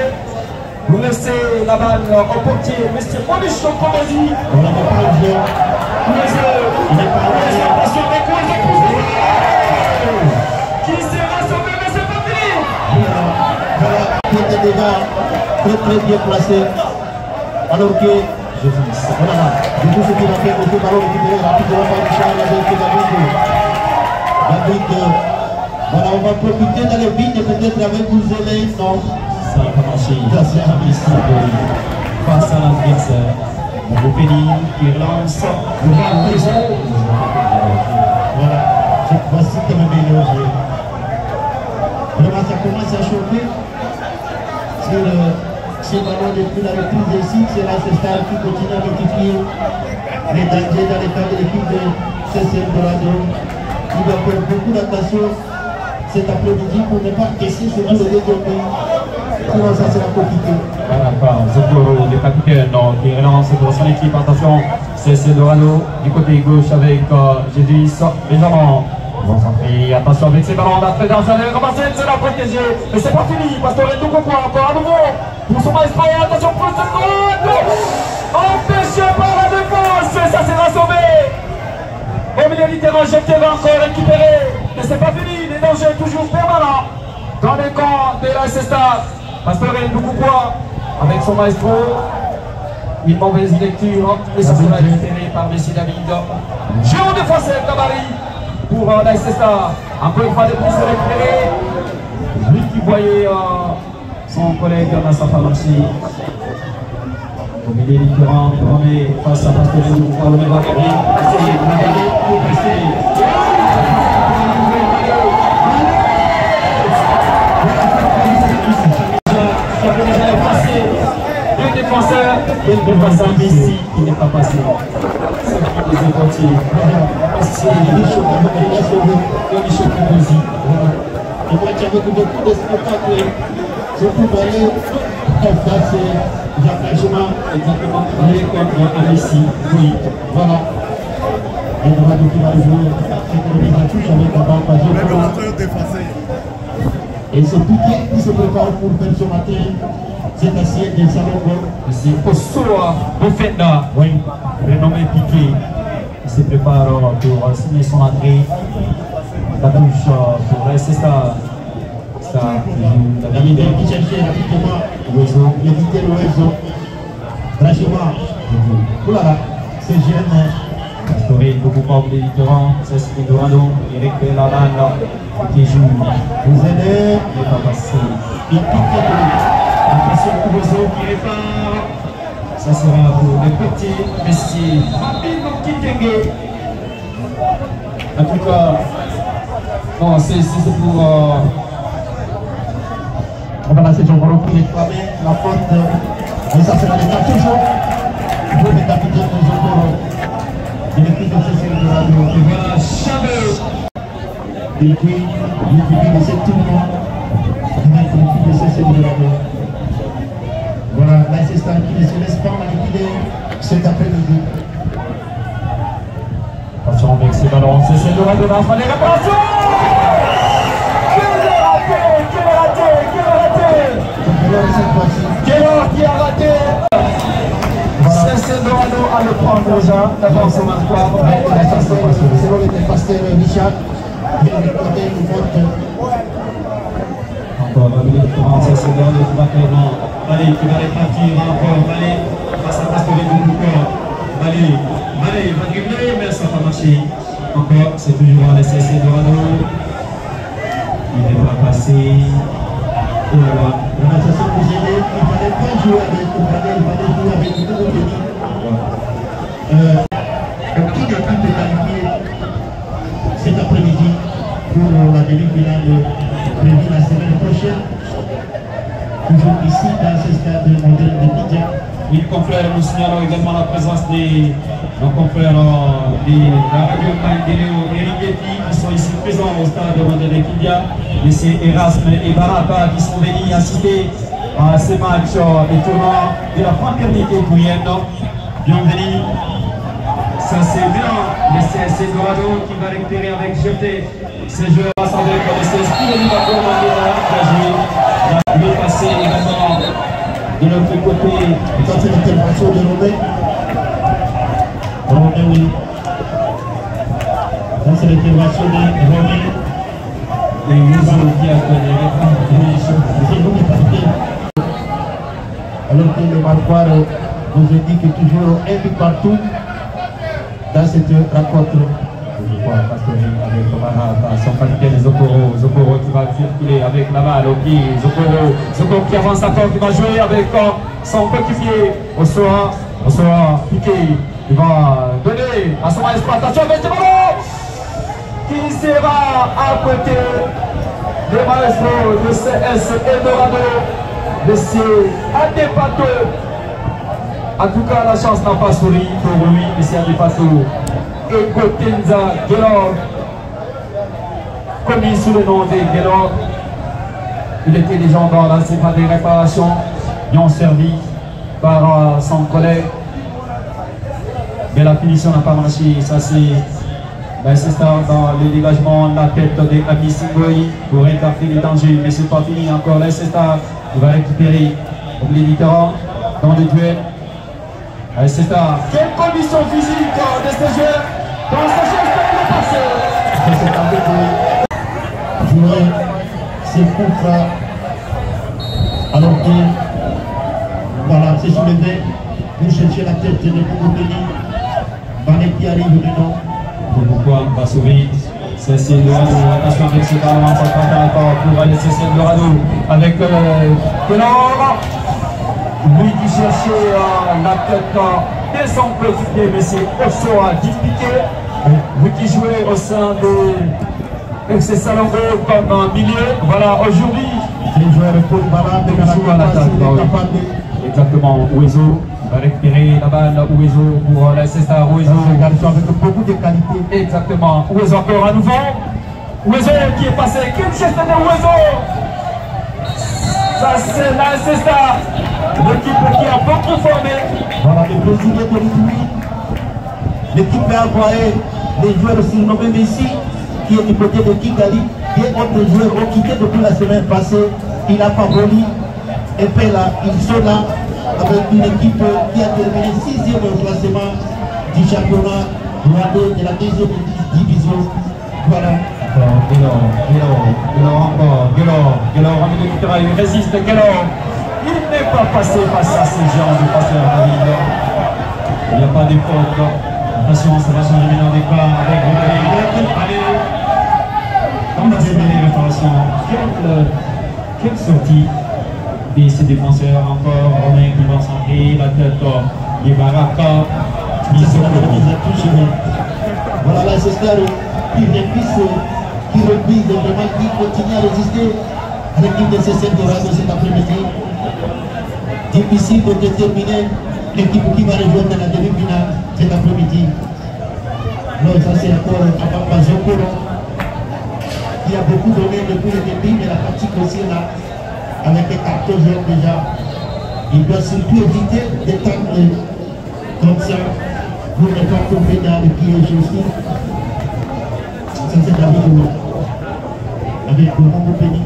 Vous laissez la balle au portier. Monsieur Policho Kombozi. On n'a pas le jeu. Il n'est pas le Attention avec qui sera sauvé, mais c'est pas fini. Voilà, qui était déjà très bien placé. Alors que voilà, du coup, ce qu'il a fait, le ballon récupéré rapidement par Richard avec David. Voilà, on va profiter d'aller vite et peut-être avec vous aimer. Non, Ça n'a pas marché. Face à l'adversaire. Mongo Béni qui relance. voilà, cette fois-ci, quand même, meilleur jeu. Vraiment, ça commence à chauffer. Sur ces ballons depuis la reprise ici, c'est là ce Star qui continue à multiplier les dangers dans les cas de l'équipe de CCL Dorado. Il doit faire beaucoup d'attention cet après-midi pour ne pas caisser ce jeu de déjeuner. Sinon, ça sera compliqué. Voilà, Zokoro, le capitaine qui relance pour son équipe. Attention, c'est Dorado du côté gauche avec Jésus légèrement. Attention avec ses ballons d'entrée dans le ramassé, c'est la protégée. Mais c'est pas fini, Pastore Ndoukoukwa encore à nouveau. Pour son maestro, attention pour ce coup. Empêché par la défense, ça sera sauvé. Au milieu du terrain, jeté va encore récupérer. Mais c'est pas fini, les dangers toujours permanents. Dans les camps de la Star. Pastore Ndoukoukwa avec son maestro. Une mauvaise lecture. Et ça sera récupéré par Messi David. Géant défenseur Kabari. Pour la Star. Encore une fois de plus récupéré. Lui qui voyait son collègue Nassaf Amarchi. Au milieu du terrain, face à Pastore Ndoukoukwa, on va gagner. Essayer de gagner pour passer. Le défenseur, il ne passe à Messi qui n'est pas passé. C'est qui les éportiers. C'est Policho Kombozi. Et moi qui avais beaucoup de spectacles, surtout dans les c'est l'engagement Exactement, aller contre Messi. Oui, voilà. Et on va donc il va jouer cette touche avec la balle. Et c'est Piqué qui se prépare pour faire ce matin cette assiette de Salomon. C'est Osoa Bofenda, Oui, renommé Piqué. Il se prépare pour signer son entrée. La touche pour rester ça. David qui cherchait rapidement l'éviter le réseau. Rachima, oulala, c'est jeune. Pastore Ndoukoukwa au différent, c'est Dorado, il récupère la balle qui joue. Vous aidez, Il n'est pas passé. il pique Attention Kubozo qui répare. Ça sera pour le petit Messi. Rapidement Kitenge. En tout cas, non, c'est pour. Voilà, c'est Jokoro qui est clamé la faute. Et ça sera l'état toujours pour le capitaine de Jokoro. De l'équipe de CCL de Radio. Et voilà, Chabot. Et puis, l'équipe de cette tournoi. Avec l'équipe de CCL de Radio. Voilà, là c'est ça qui ne se laisse pas manipuler cet après-midi. Attention avec ces ballons, c'est le raté d'enfant des réparations. Quel qui a raté. C'est Dorado à le prendre déjà, d'abord son marquoir. C'est l'homme du pasteur Richard. Encore 36 secondes, qui va clairement. Allez, qui va répartir encore. Allez, face à pasteur de Allez, il va dribbler, mais ça va marcher. Encore, c'est toujours un essai, c'est Dorado. Il n'est pas passé. Et voilà. La sensation que j'ai il ne fallait pas jouer avec le panel, il fallait jouer avec le nouveau Denis. Aucune équipe est qualifiée cet après-midi pour la demi-finale prévue la semaine prochaine. Toujours ici dans ce stade moderne de Bidja. Oui, confrères, nous signalons également la présence des nos confrères de la radio Maïdéléo et Rigeti qui sont ici présents au stade moderne de Bidja. Et c'est Erasme et Barapa qui sont venus assister à ces matchs des tournois de la fraternité courrienne. Bienvenue. Ça c'est bien, mais c'est Dorado qui va récupérer avec fierté ces joueurs avec le CSP de Liverpool qui a joué. Il est passé également de l'autre côté. Ça c'est l'intervention de Romain. Romain, oui. Ça c'est l'intervention de Romain. Et Yuzo qui a donné c'est vous qui partez. Alors que le marquoir vous indique toujours un but partout dans cette rencontre. Je vois parce que avec Tomara, son capitaine Zokoro qui va circuler avec la balle au pied. Zokoro qui avance encore, qui va jouer avec son coéquipier au soir piqué. Il va donner à son exploitation avec ce ballon qui sera à côté des maestros de CS Eldorado, de ces Adepato. En tout cas, la chance n'a pas souri pour lui, M. Adepato. Et Gotenza Gelor, connu sous le nom de Gelor, il était déjà dans la séquence des réparations, bien servi par son collègue. Mais la finition n'a pas marché, ça c'est ça dans le dégagement de la tête de Ami Singoyi pour écarter les dangers, mais c'est pas fini encore. Là, c'est ça, il va récupérer au milieu du terrain dans le duel. C'est ça. Quelle condition physique de ce joueur dans ce jeu de passer. C'est avec jouer ses coups alors que voilà, c'est soulevé pour chercher la tête de Koukoukouni. Vanek qui arrive maintenant. Pourquoi on va sauver Cécile Dorado, attention avec ce ballon encore pour aller Cécile Dorado avec Pelor. Lui qui cherchait la tête de son coéquipier, mais c'est Ossoa Dipiqué. Lui qui jouait au sein de FC Salongo comme milieu. Voilà, aujourd'hui, les joueurs polyvalents il joue à l'attaque. Exactement, Ouezo va récupérer la balle, Ouezo pour laisser ça à Ouezo. Avec beaucoup de qualité. Exactement, Ouezo encore à nouveau. Ouezo qui est passé, quel geste de Ouezo. Ça c'est là, c'est ça. L'équipe qui a beaucoup formé. Voilà, le Brésilien de l'Italie. L'équipe a envoyé les joueurs surnommés Messi, qui est du côté de Kigali. Et autres joueurs ont quitté depuis la semaine passée. Il a Pavoli et Pella. Ils sont là avec une équipe qui a terminé 6e au classement du championnat rwandais de la 2e division. Voilà. Gelor, il résiste, Gelor. Il n'est pas passé face à ces gens du passeur David. Il n'y a pas de faute. Attention, ça va changer maintenant des pas avec Rodrigue. Allez, on va terminer les réparations. Quelle sortie de ces défenseurs encore. Romain qui va centrer, la tête de Baraka. Voilà la Cestar qui reprise vraiment, qui continue à résister à l'équipe de CC Dorado cet après-midi. Difficile de déterminer l'équipe qui va rejoindre la demi-finale cet après-midi. Non, ça c'est encore Papa Zokoro qui a beaucoup donné depuis le début, mais la pratique aussi là, avec les 14 joueurs déjà. Il doit surtout éviter d'étendre comme ça Vous n'êtes pas tombé dans le piège aussi. Ça c'est David avec Mongo Penny.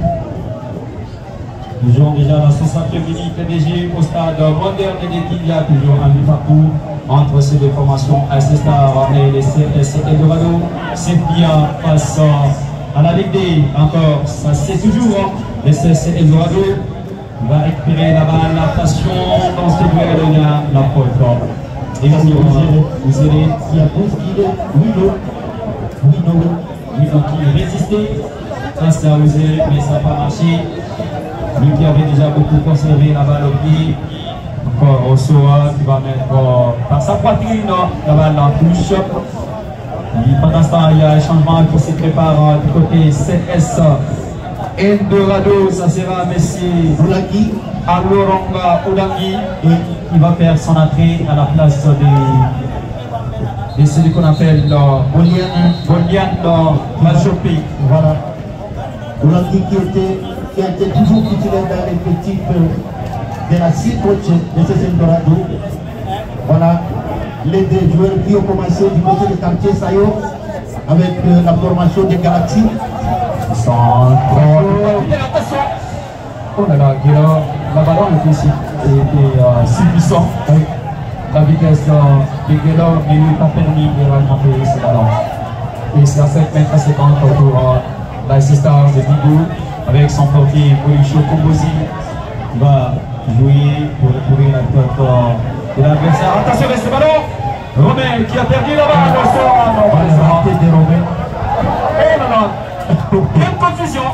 Nous jouons déjà la 60e minute PDG au stade moderne d'équipe. Il y a toujours un but partout entre ces deux formations, AC Star et les CS Eldorado. C'est bien face à la Ligue D. Encore, ça c'est toujours les CS Eldorado. Va récupérer la balle, la passion dans ce duel, il y a la faute. Et vous allez, il y a Willow qui résistait face à Ouzé, mais ça n'a pas marché. Lui qui avait déjà beaucoup conservé la balle au pied. Encore Osoa qui va mettre par sa poitrine la balle en touche. Et pendant ce temps, il y a un changement qui se prépare du côté CS Eldorado. Ça sera Messi Oulangui, Aloronga Oulangui qui va faire son entrée à la place de celui qu'on appelle Bolian Majopi. Voilà. Oulangui qui a été toujours titulaire dans l'effectif de la coach de ces Eldorado. Voilà. Les deux joueurs qui ont commencé du côté du quartier Sayo avec la formation des Galaxies. Oh là là, la ballon était si puissant. La vitesse de Guélo ne lui a pas permis de remonter ce ballon. Et c'est à 7 mètres 50 autour de l'assistant de Bigou avec son portier Moulicho Kombozi qui va jouer pour retrouver la tête de l'adversaire. Attention avec ce ballon, Romain qui a perdu la balle au sol. Raté de Romain. Oh là là, quelle confusion.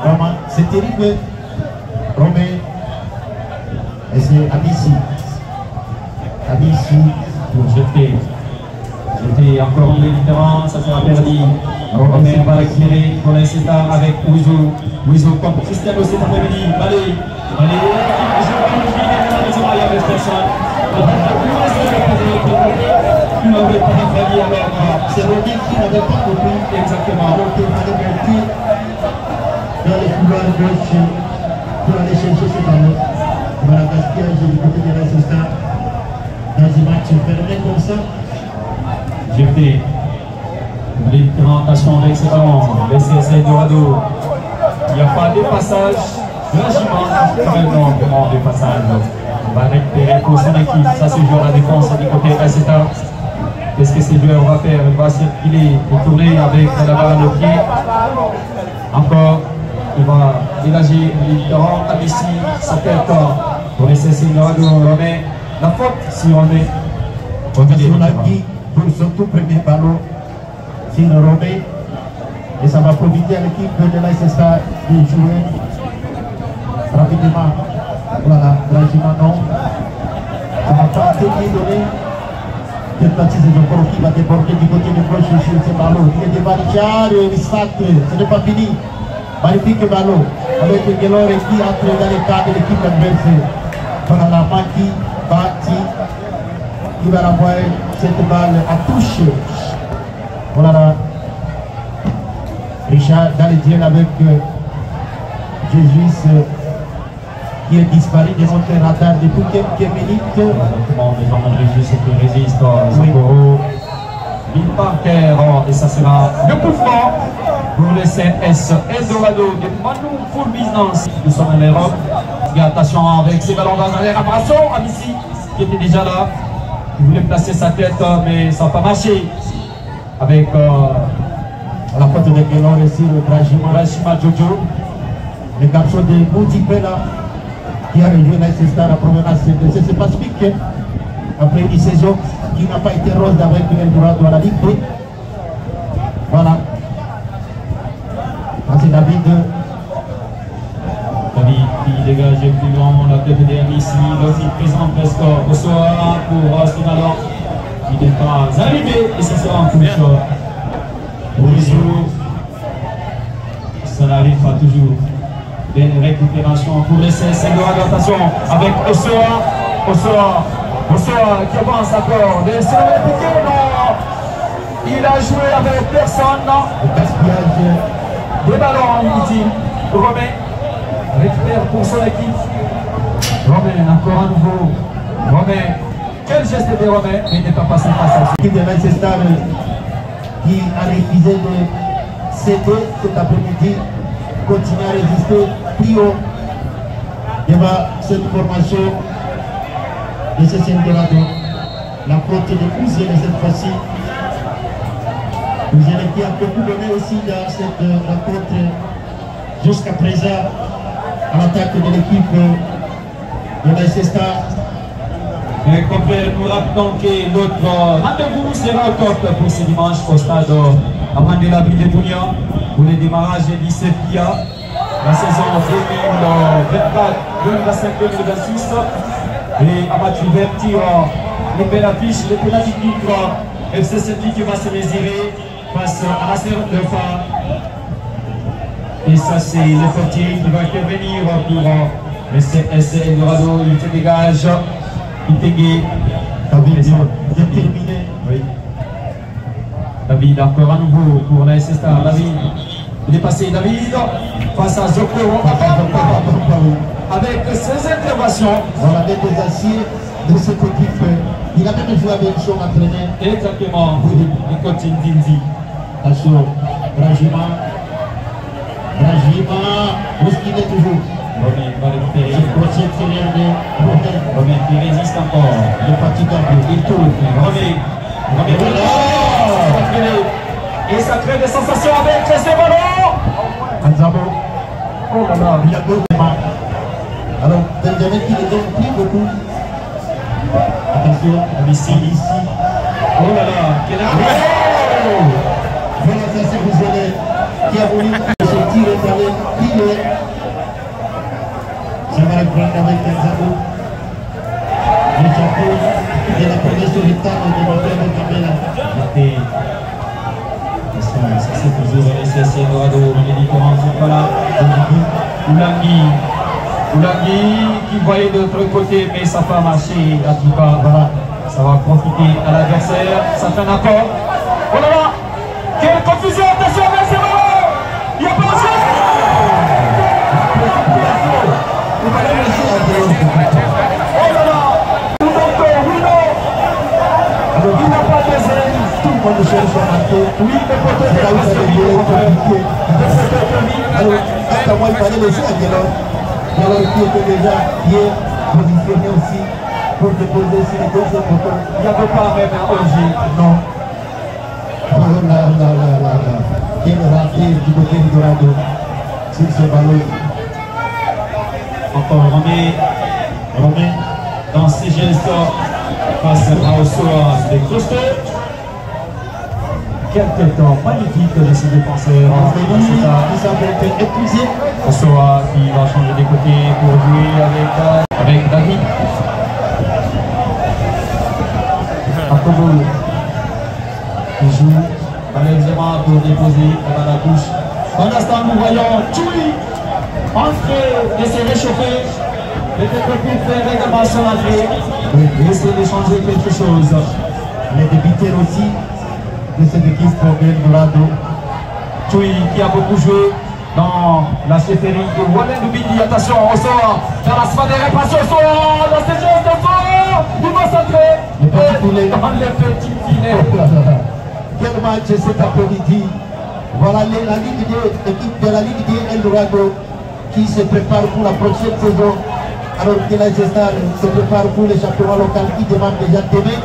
Vraiment, c'est terrible. Romain. Et c'est Abissi. Pour jeter encore une différence, ça sera perdu. Romain va récupérer pour l'instant avec Ouizo comme Cristiano cet après-midi. Allez, il y avait personne. C'est Romain qui n'avait pas compris Exactement. donc il fallait monter dans les couloirs gauche pour aller chercher ce ballon. Voilà, gaspillage du côté de l'assistant dans un match fermé comme ça. Jeté. L'implémentation avec ce ballon, les CS Eldorado. Il n'y a pas de passage. Vraiment de passage. On va récupérer pour son équipe. Ça se joue à la défense du côté assistant. Qu'est-ce que ce joueur va faire? Il va circuler et tourner avec la balle au pied. Encore, il va dégager l'électorat à Messi, sa tête pour laisser Eldorado. Romain, la faute si Romain. Oulangui pour son tout premier ballon sur Romain. Et ça va profiter à l'équipe de l'ASSA de jouer rapidement. Voilà, Dragima non. Ça n'a pas été bien donné. Cette partie c'est encore qui va déborder du côté de gauche sur ce ballon. Il est devant le Rissac, ce n'est pas fini. Magnifique ballon avec Guélor qui entre dans les cadres de l'équipe adversaire. Voilà la Maki, Bati, qui va renvoyer cette balle à touche. Voilà là. Richard dans le duel avec Jésus qui est disparu de notre radar depuis quelques minutes. Exactement, les gens de Jésus qui résistent, Zagoro, Bill Parker, et ça sera le coup franc pour le CS Eldorado de Manu Full Business. Nous sommes en Europe. Attention avec ces ballons dans la réparation. Amissi qui était déjà là. Il voulait placer sa tête, mais ça n'a pas marché. Avec la faute de Guélor ici, le Dragima Jojo. le garçon de Moutipela qui a rejoint l'ASSA à provenance de ce Pacifique après une saison qui n'a pas été rose avec Eldorado à la Ligue B. Voilà. C'est David qui dégage plus grand la tête de ici. L'autre il présente presque au soir pour ce ballon. Il n'est pas arrivé et ça sera un coup de choc. Pour les jours, ça n'arrive pas toujours. Une récupération pour laisser Eldorado. Attention avec Osoa qui avance encore. Le piqué, non. Il a joué avec personne. le gaspillage. Des ballons inutiles. Romain récupère pour son équipe. Romain encore à nouveau. Romain Quel geste était Romain, mais il n'est pas passé face à L'équipe de Manchester qui a refusé de céder cet après-midi, continue à résister plus haut devant cette formation de ce Dorado. La faute de Ouzienne cette fois-ci. Ouzienne qui a beaucoup donné aussi dans cette rencontre jusqu'à présent à l'attaque de l'équipe de Manchester. Mes confrères, nous rappelons que notre rendez-vous sera au top pour ce dimanche au stade Amandela Ville de Bounia pour le démarrage du CFIA, la saison 2024-2025-2026. Et à divertir les belles affiches, les pénalités contre FC Saint-Denis qui va se mesurer face à la série de fin. Et ça, c'est le portier qui va intervenir pour le CS Eldorado. Il se dégage. David, terminé. Oui. David encore à nouveau pour la SSA. David, il est passé. David face à Zokoro. Avec ses interventions. Voilà des aciers de cette équipe. Il a même joué avec son entraîneur. Exactement. Il continue Dinzi. Attention, Brajima. Où est-ce qu'il est toujours? Romain va récupérer. Le crochet extérieur de Romain. Romain qui résiste encore. Le fatigable. Il tourne. Romain. Et ça crée des sensations avec ce ballon. Anzabo. Oh là là. Il a deux mains. Alors, Benjamin qui ne donne plus beaucoup. Attention, ici. Oh là là. Quel arrêt. Voilà, ça c'est Rousselet qui a voulu se tirer dans les pieds. Ça va reprendre avec Anzabo. Le champion de la première solitaire de Montréal Camela. Ça c'est toujours le CSC Dorado, les différents sont pas là. Oulangui qui voyait de l'autre côté, mais ça n'a pas marché. En tout cas, voilà, ça va profiter à l'adversaire. Ça fait un accord. Oh là là, quelle confusion, attention avec ce ballon. Il n'y a pas de chance. Oh là là, Alors, il n'a pas de zèle, tout le monde cherche à marquer. Oui, mais peut-être là où ça devient compliqué. Alors, à moi, il fallait laisser à Guélor. Guélor qui était déjà bien positionné aussi pour déposer sur les deux botons. il n'y avait pas même un OG. Non. Oh là là là là là. Quel raté du côté du Dorado sur ce ballon. Encore Romain dans ses gestes face à Osoa des Costauds. Quel temps magnifique de ces défenseurs. Qui s'appelle épuisé. Osoa qui va changer de côté pour jouer avec David. Akobo qui joue malheureusement pour déposer dans la touche. Pendant l'instant, nous voyons Tchoui entrer et se réchauffer. Peut-être pour faire également son entrée et essayer de changer quelque chose. Les débutants aussi de cette équipe Montréal Dorado. Tchoui qui a beaucoup joué dans la chefferie de Wallen Bidi. Attention, on sort dans la sphère des répressions. On sort dans ses gestes, on sort. Il va s'entrer dans les petits filets. Quel match cet après-midi. Voilà la Ligue D, l'équipe de la Ligue D Eldorado qui se prépare pour la prochaine saison. Alors que la Gestar se prépare pour le championnat local qui demande déjà demain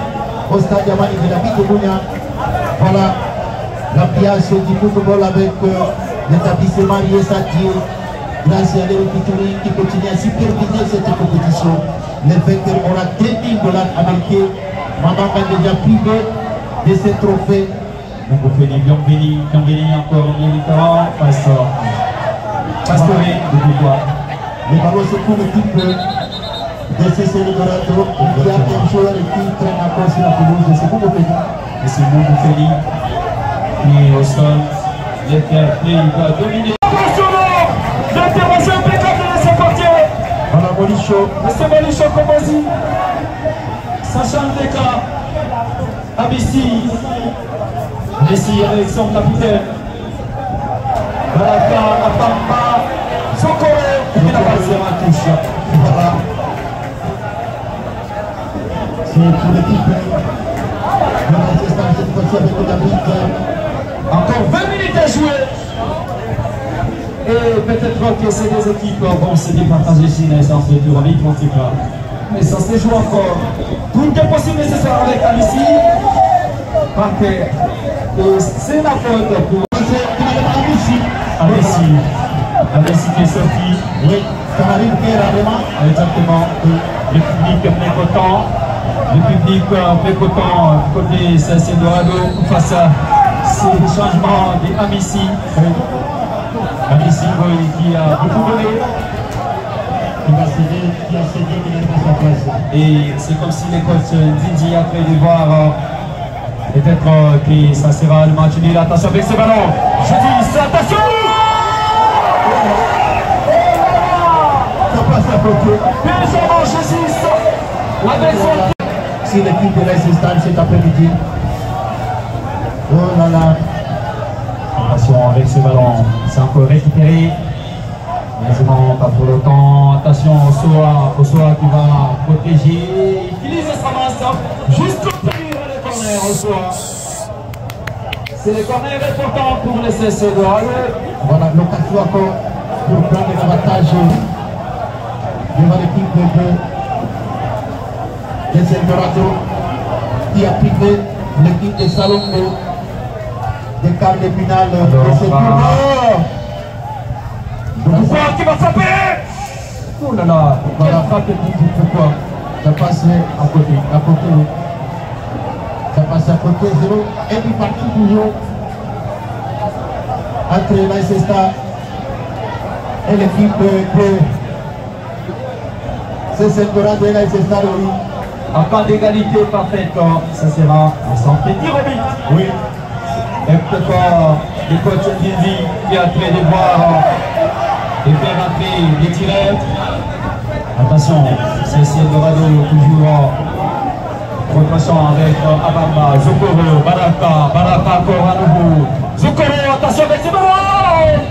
au stade Yamani de la ville de Bounia. Voilà l'ambiance du football avec l'établissement Riesati grâce à l'Eurofituring qui continue à superviser cette compétition. Les vainqueurs aura 2000 $ américains. Maman va déjà privé de ce trophée. Donc on fait des Bienvenue encore militaire face à Pastore de Pouvoir. Les ballons c'est pour l'équipe de CC Dorado. Il y a un joueur qui traîne encore sur la pelouse. C'est pour Feli. Et c'est Moubou Feli qui est au sol. Les fair play, il va dominer. L'intervention impeccable de ses portiers. Voilà Molicho. Monsieur Molicho Komosi. Sacha Ndeka. Abissi. Messi avec son capitaine. Baraka, Apamba, Sokoro, qui n'a pas zéro touche. Voilà. C'est pour l'équipe de Manchester cette fois-ci avec le David. Encore 20 minutes à jouer. Et peut-être que ces deux équipes vont se départager ici dans les séances de tour. On ne sait pas. Mais ça se joue encore. Tout est possible ce soir avec Amici. Parce que c'est la faute pour Amici qui est sorti. Oui, ça m'arrive vraiment. Exactement. Le public mécontent. Le public mécontent côté CSC Dorado face à ces changements d'Amici. Amici qui a beaucoup donné. Qui a cédé, qui n'a pas sa place. Et c'est comme si les coachs Didi a fait de voir peut-être que ça sera le match nul. Attention avec ce ballon. Je dis attention. Ça passe à côté. Benjamin Jésus avec son... Si l'équipe de Leicester cet après-midi. Oh là là. Attention avec ce ballon. C'est encore récupéré. Malheureusement, pas pour longtemps. Attention au Soa qui va protéger. Il utilise sa main jusqu'au premier le corner au Soa. C'est le corner important pour le CSC Dorado. Voilà, l'occasion encore pour prendre l'avantage devant l'équipe de Dorado qui a privé l'équipe de Salombo des quarts de finale de ce tournoi. Pourquoi qui va frapper? Oh là là, Voilà, frappe pourquoi ça passe à côté, ça passe à côté, 0 et puis partout toujours entre Leicester et l'équipe de CSC Dorado et Leicester. en cas d'égalité parfaite, ça sera un centre de tir au but. Oui, Et peut-être le coach Didi qui a train de voir et faire entrer les tireurs. Attention, c'est Dorado toujours progression avec Abamba, Zokoro, Baraka encore à nouveau. Zokoro, attention avec ce ballon.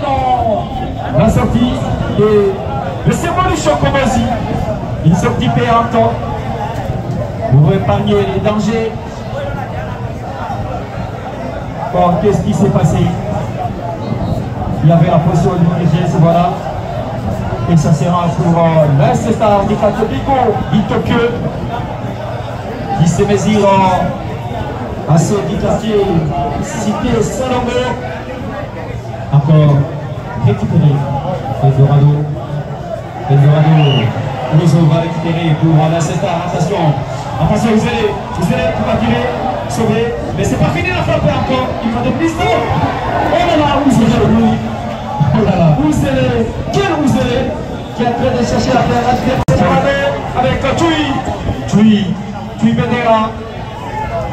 Non. La sortie de le symbole du Chocomosi. Une sortie payante pour épargner les dangers. Bon, qu'est-ce qui s'est passé? Il y avait la position du DG, voilà. Et ça sera pour Leicester du Católico du Tokyo qui se mesure à ce du quartier cité Salombo. Encore récupéré. Eldorado. Rousseau va récupérer pour Leicester. Attention, vous allez pour tirer, sauver. Mais c'est pas fini la frappe encore. Il faut de plus de... Oh là là, Rousseau. Oh là là, quel Rousseau qui est en train de chercher la terre avec Tui Benera.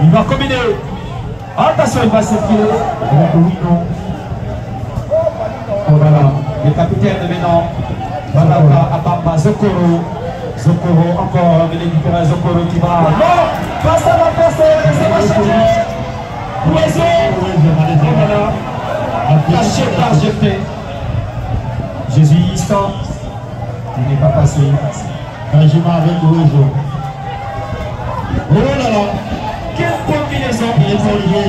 Il va combiner. Attention, il va circuler. Oh là là, le capitaine maintenant. Baraka, Abamba, Zokoro, encore le récupérer Zokoro qui va. Non, passe à la personne, ça va changer. Poisson. Oh là là, caché par Jeté. Jésus instant. Il n'est pas passé. Benjamin avec Oizo. Oh là là, Quelle combinaison. il est relié.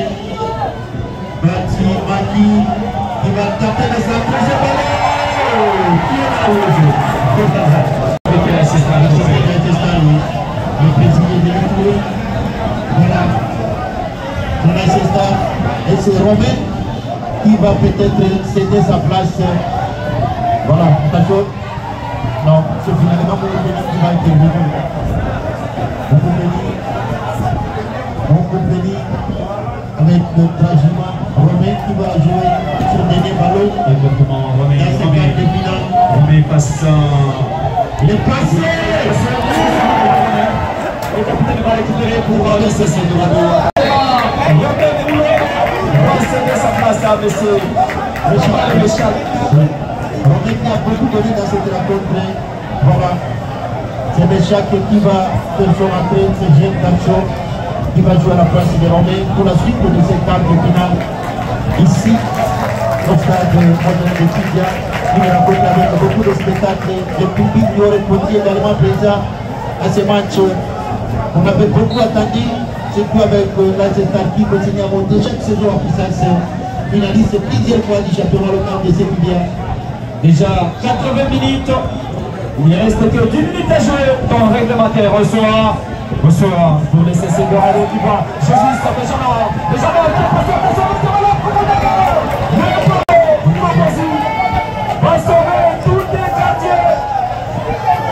Maki qui va tenter de s'approcher par là. Qui est là Oizo? Avec l'assistant. Le président de l'équipe. Voilà. Son assistant et c'est Romain qui va peut-être céder sa place. Voilà, attention. Non, c'est finalement mon qui va intervenir. On compagnie avec le Trajima, Romain qui va jouer sur le dernier ballon. Exactement, Dans ce quart de finale. Romain passe. Il est passé. Le capitaine va récupérer pour le CSC Dorado. Il va céder sa place à monsieur Méchal. Romain qui a beaucoup donné dans cette rencontre. Voilà. C'est Méchal qui va faire son entrée, c'est Jean Cacho qui va jouer à la place de Romain pour la suite de cette quart de finale. Ici, au stade de Tidia, une rencontre avec beaucoup de spectacles. Le public lui a répondu également présent à ce match On avait beaucoup attendu, surtout avec l'Alcestar qui continue à monter chaque saison en puissance. Finaliste plusieurs fois du championnat local de Séville. Déjà 80 minutes. Il ne reste que 10 minutes à jouer dans le réglementaire. Bonsoir pour les CC de Radio qui voit Jésus, Benjamin qui va sauver tous les quartiers.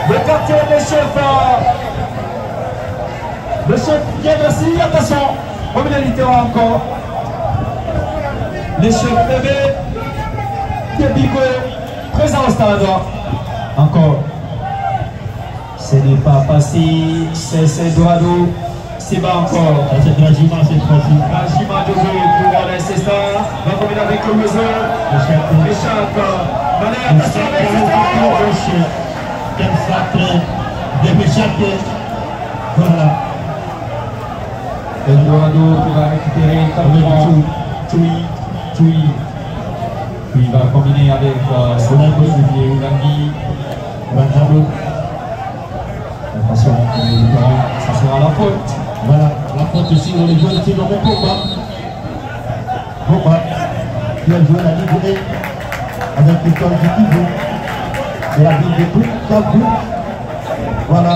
Le quartier des chefs. Le chef vient aussi, attention, criminalité encore. Les chefs TV, Kebigo, présent au stade. Encore. Ce n'est pas passé, c'est Dorado, c'est pas encore. C'est Grajima cette fois-ci. Grajima de jeu pour Leicester, va combiner avec le mesure. Échappe. Allez, attention avec Leicester. Quel sacré de Béchac. Voilà. El Dorado qui va récupérer Choui. Puis il va combiner avec Olivier Oulangui. Benjamin. Attention, ça sera la faute. Voilà, la faute aussi dans les joueurs qui n'ont pas combat. Combat qui a joué la Ligue 1 avec l'école du Kivu de la ville de Bukavu. Voilà.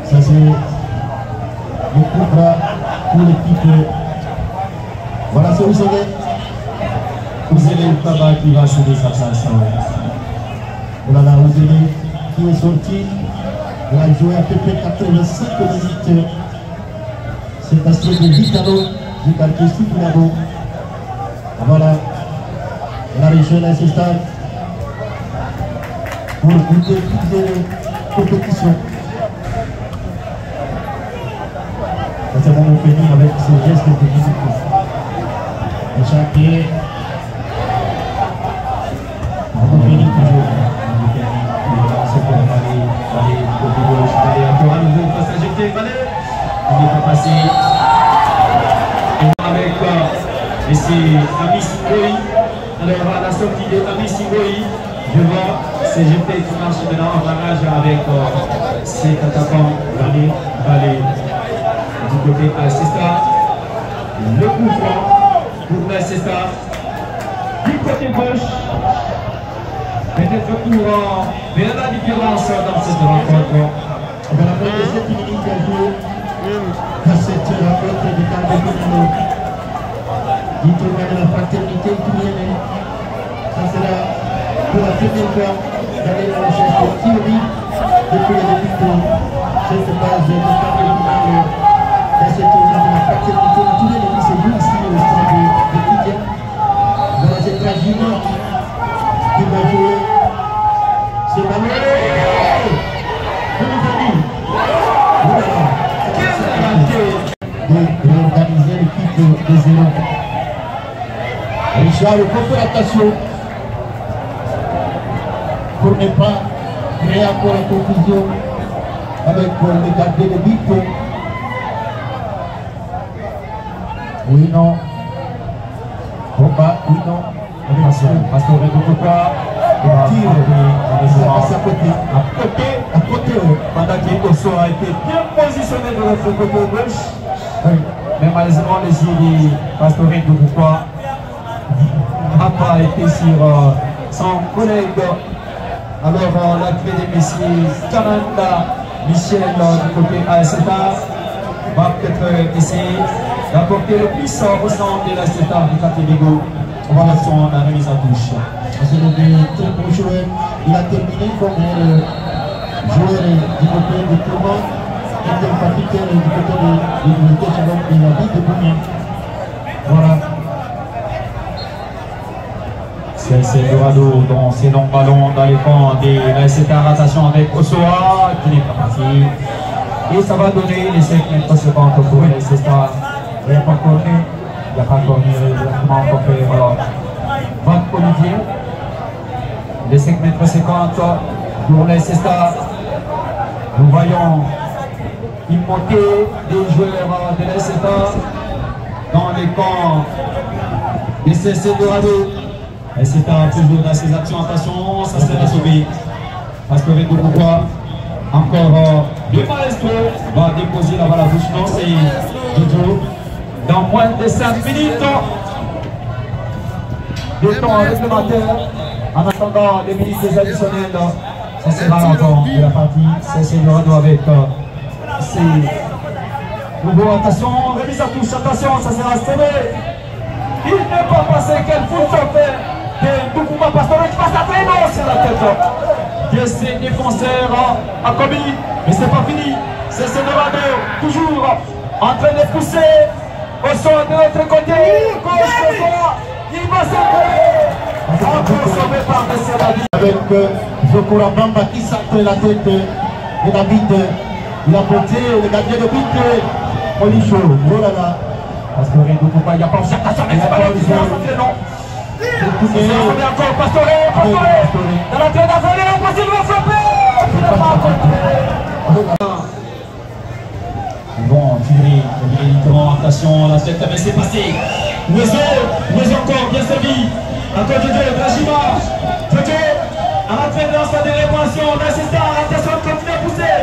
Ça c'est le coup bras pour l'équipe. Voilà, c'est Ouzélé. Ouzélé Kaba qui va céder sa place. Voilà, Ouzélé qui est sorti. Il a joué à peu près 85 minutes. C'est assez de Vitalo du quartier Soukoulabo. Voilà. Il a rejoint Leicester pour goûter toutes les compétitions. C'est bon, on finit avec ce geste de visite. Échappé. On finit toujours. Il n'est pas passé. Avec ici Ami Singoi. Alors à la sortie de Ami Singoi, devant CGP qui marche maintenant en barrage avec cet attaquant Valé du côté Alcesta. Le coup franc pour Alcesta. Du côté gauche. Peut-être pour faire la différence dans cette rencontre. On va appeler 7 minutes à jouer dans cette rencontre de Carbonino. Du tournoi de la fraternité italienne. Ça sera pour la première fois d'aller à la recherche de Thierry depuis le début de cette base de Carbonino dans ce tournoi de la fraternité italienne qui se joue ici au stade de Ligue. Voilà, c'est Grajima qui va jouer. C'est Manuel. De réorganiser l'équipe de zéro. Richard, il faut faire attention pour ne pas créer encore la confusion avec le gardien de but. Oui, non. Combat, oui, non. Attention, Pastor pourquoi il va passe à côté. À côté, pendant que Osso a été bien positionné de l'autre côté gauche. oui. Mais malheureusement, les yeux de Pastoré de pourquoi n'a pas été sur son collègue. Alors, la clé des messieurs Canada, Michel du côté ASETA va peut-être essayer d'apporter le plus au centre de l'ASETA du Catéligo. On va voir son remise à touche. C'est le très bon joueur. Il a terminé comme joueur du côté de Clément, capitaine du côté de l'unité Chalon de la ville de Boumia. Voilà. C'est Dorado dans ses longs ballons dans les camps de l'ASETA. Attention avec Osoa qui n'est pas parti. Et ça va donner les 5 mètres secondes pour l'ASETA. Il n'y a pas corné. Il n'y a pas corné exactement pour faire Van Olivier. Les 5 mètres 50 pour l'ASETA. Nous voyons une montée des joueurs de l'ASETA dans les camps des CC Dorado. Et c'est toujours dans ses actions, attention, ça sera sauvé. Parce que avec pourquoi Encore le maestro va déposer la balle à touche. Non, c'est Jojo. Dans moins de 5 minutes de temps réglementaire. En attendant les minutes additionnelles, ça sera l'encore de la partie. C'est Dorado avec ses nouveaux. Attention, remise à touche, attention, ça sera sauvé. Il ne peut pas passer, quel foot ça fait de Doukouma Pastore qui passe à très long sur la tête de ses défenseurs à Kobi. Mais c'est pas fini, c'est Dorado, toujours en train de pousser au son de l'autre côté. Gauche, droit, il va s'envoler. Encore sauvé par Messi. Avec Zokora Bamba qui sacre la tête de David. Il a porté le gardien de but Olicho. Oh là là. Parce que Doukouma, il n'y a pas attention, mais c'est pas le but, non. C'est encore Pastore. Dans la tête d'Azalé, impossible de frapper. Bon, Thierry, attention, la tête, mais c'est passé. Ouezo encore, bien servi. Encore Jojo, Dragima. Jojo, à la fin de sa délégation, l'assistant, attention, continue à pousser.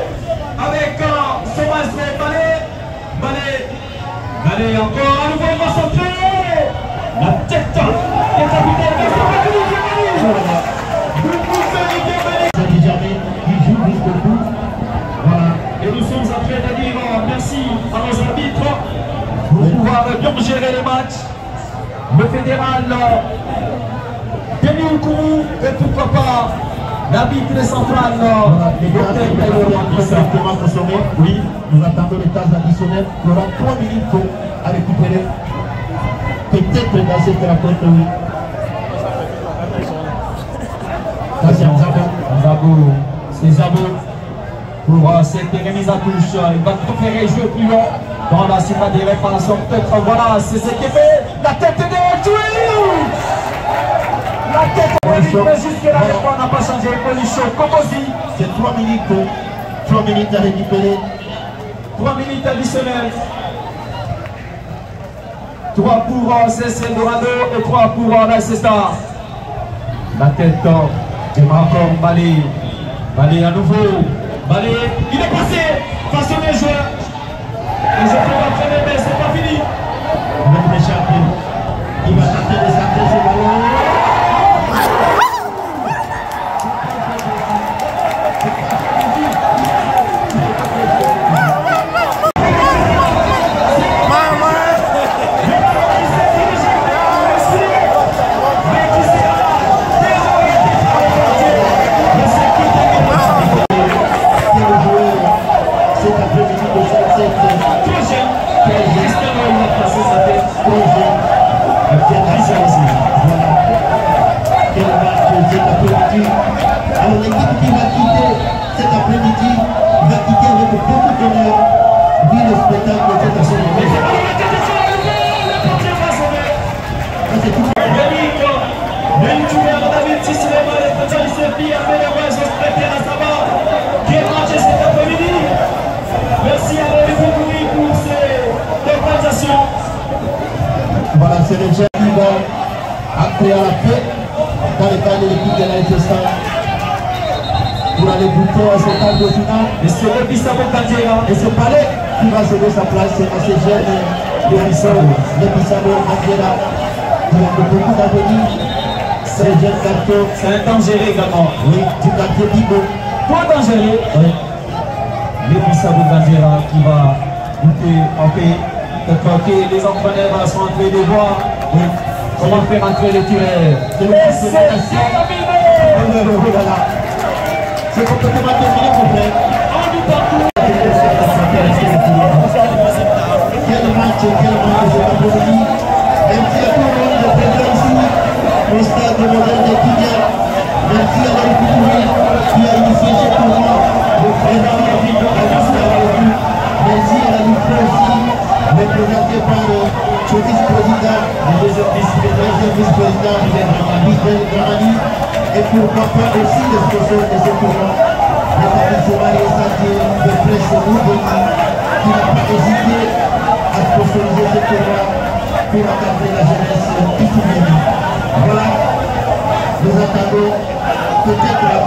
Avec son maestro, Balé, encore, à nouveau, il va centrer. La tête, le capitaine, mais c'est pas fini, Jamais, il joue jusqu'au bout. Voilà. Et nous sommes en train de dire merci à nos arbitres pour pouvoir bien gérer les matchs. Le fédéral Denis Oukourou et pourquoi pas l'arbitre central Les gars, exactement consommé. Oui, nous attendons les tâches additionnelles. Il y aura 3 minutes à récupérer. Peut-être dans cette rencontre, oui. Ça, c'est Zabou. C'est Zabou. Pour cette remise à touche, il va préférer jouer plus long dans la série des réparations. Peut-être, voilà, c'est ce qui fait la tête de Joué. La tête de Joué, jusque-là, on n'a pas changé. Policho, Komosi. C'est 3 minutes. 3 minutes à récupérer. 3 minutes additionnelles. 3 pour CC Dorado et 3 pour l'Assesta. La tête de encore Balé. Balé à nouveau. Balé, il est passé. Façonné joueur. Et je peux m'entraîner, mais c'est pas fini. Il va échapper. Il va tenter de s'atteindre ce ballon. Alors l'équipe qui va quitter cet après-midi va quitter avec beaucoup d'honneur vu le spectacle de cette après-midi. Merci à vous pour ces organisations. Voilà, c'est le jeu qui va appeler à la paix dans le cadre de l'équipe de la FSA pour aller goûter à ce quart de finale. Et c'est le Bissabo Kandjera. Et c'est Palais qui va sauver sa place à ces jeunes de le Bissabo Kandjera qui ont beaucoup d'avenir. C'est un jeune garçon. C'est un dangereux également. Oui, du quartier Bibo. Pas dangereux. Oui. Le Bissabo Kandjera qui va goûter en paix. Peut-être que les entraîneurs sont en train de voir comment faire entrer les tireurs. C'est terminé. C'est complètement terminé, mon frère. On dit partout. Quel match cet après-midi. Merci à tout le monde de présent ici au stade moderne de Kidia. Merci à Marie Koutouri qui a initié ce tournoi. Le président merci à la Ligue aussi, représenté par le vice-président, le deuxième vice-président, Michel Gramani, et pourquoi pas aussi le sponsor de ce tournoi, l'établissement et Santier de presse Moudoni, qui n'a pas hésité à sponsoriser ce tournoi pour encadrer la jeunesse italienne. Voilà, nous attendons peut-être la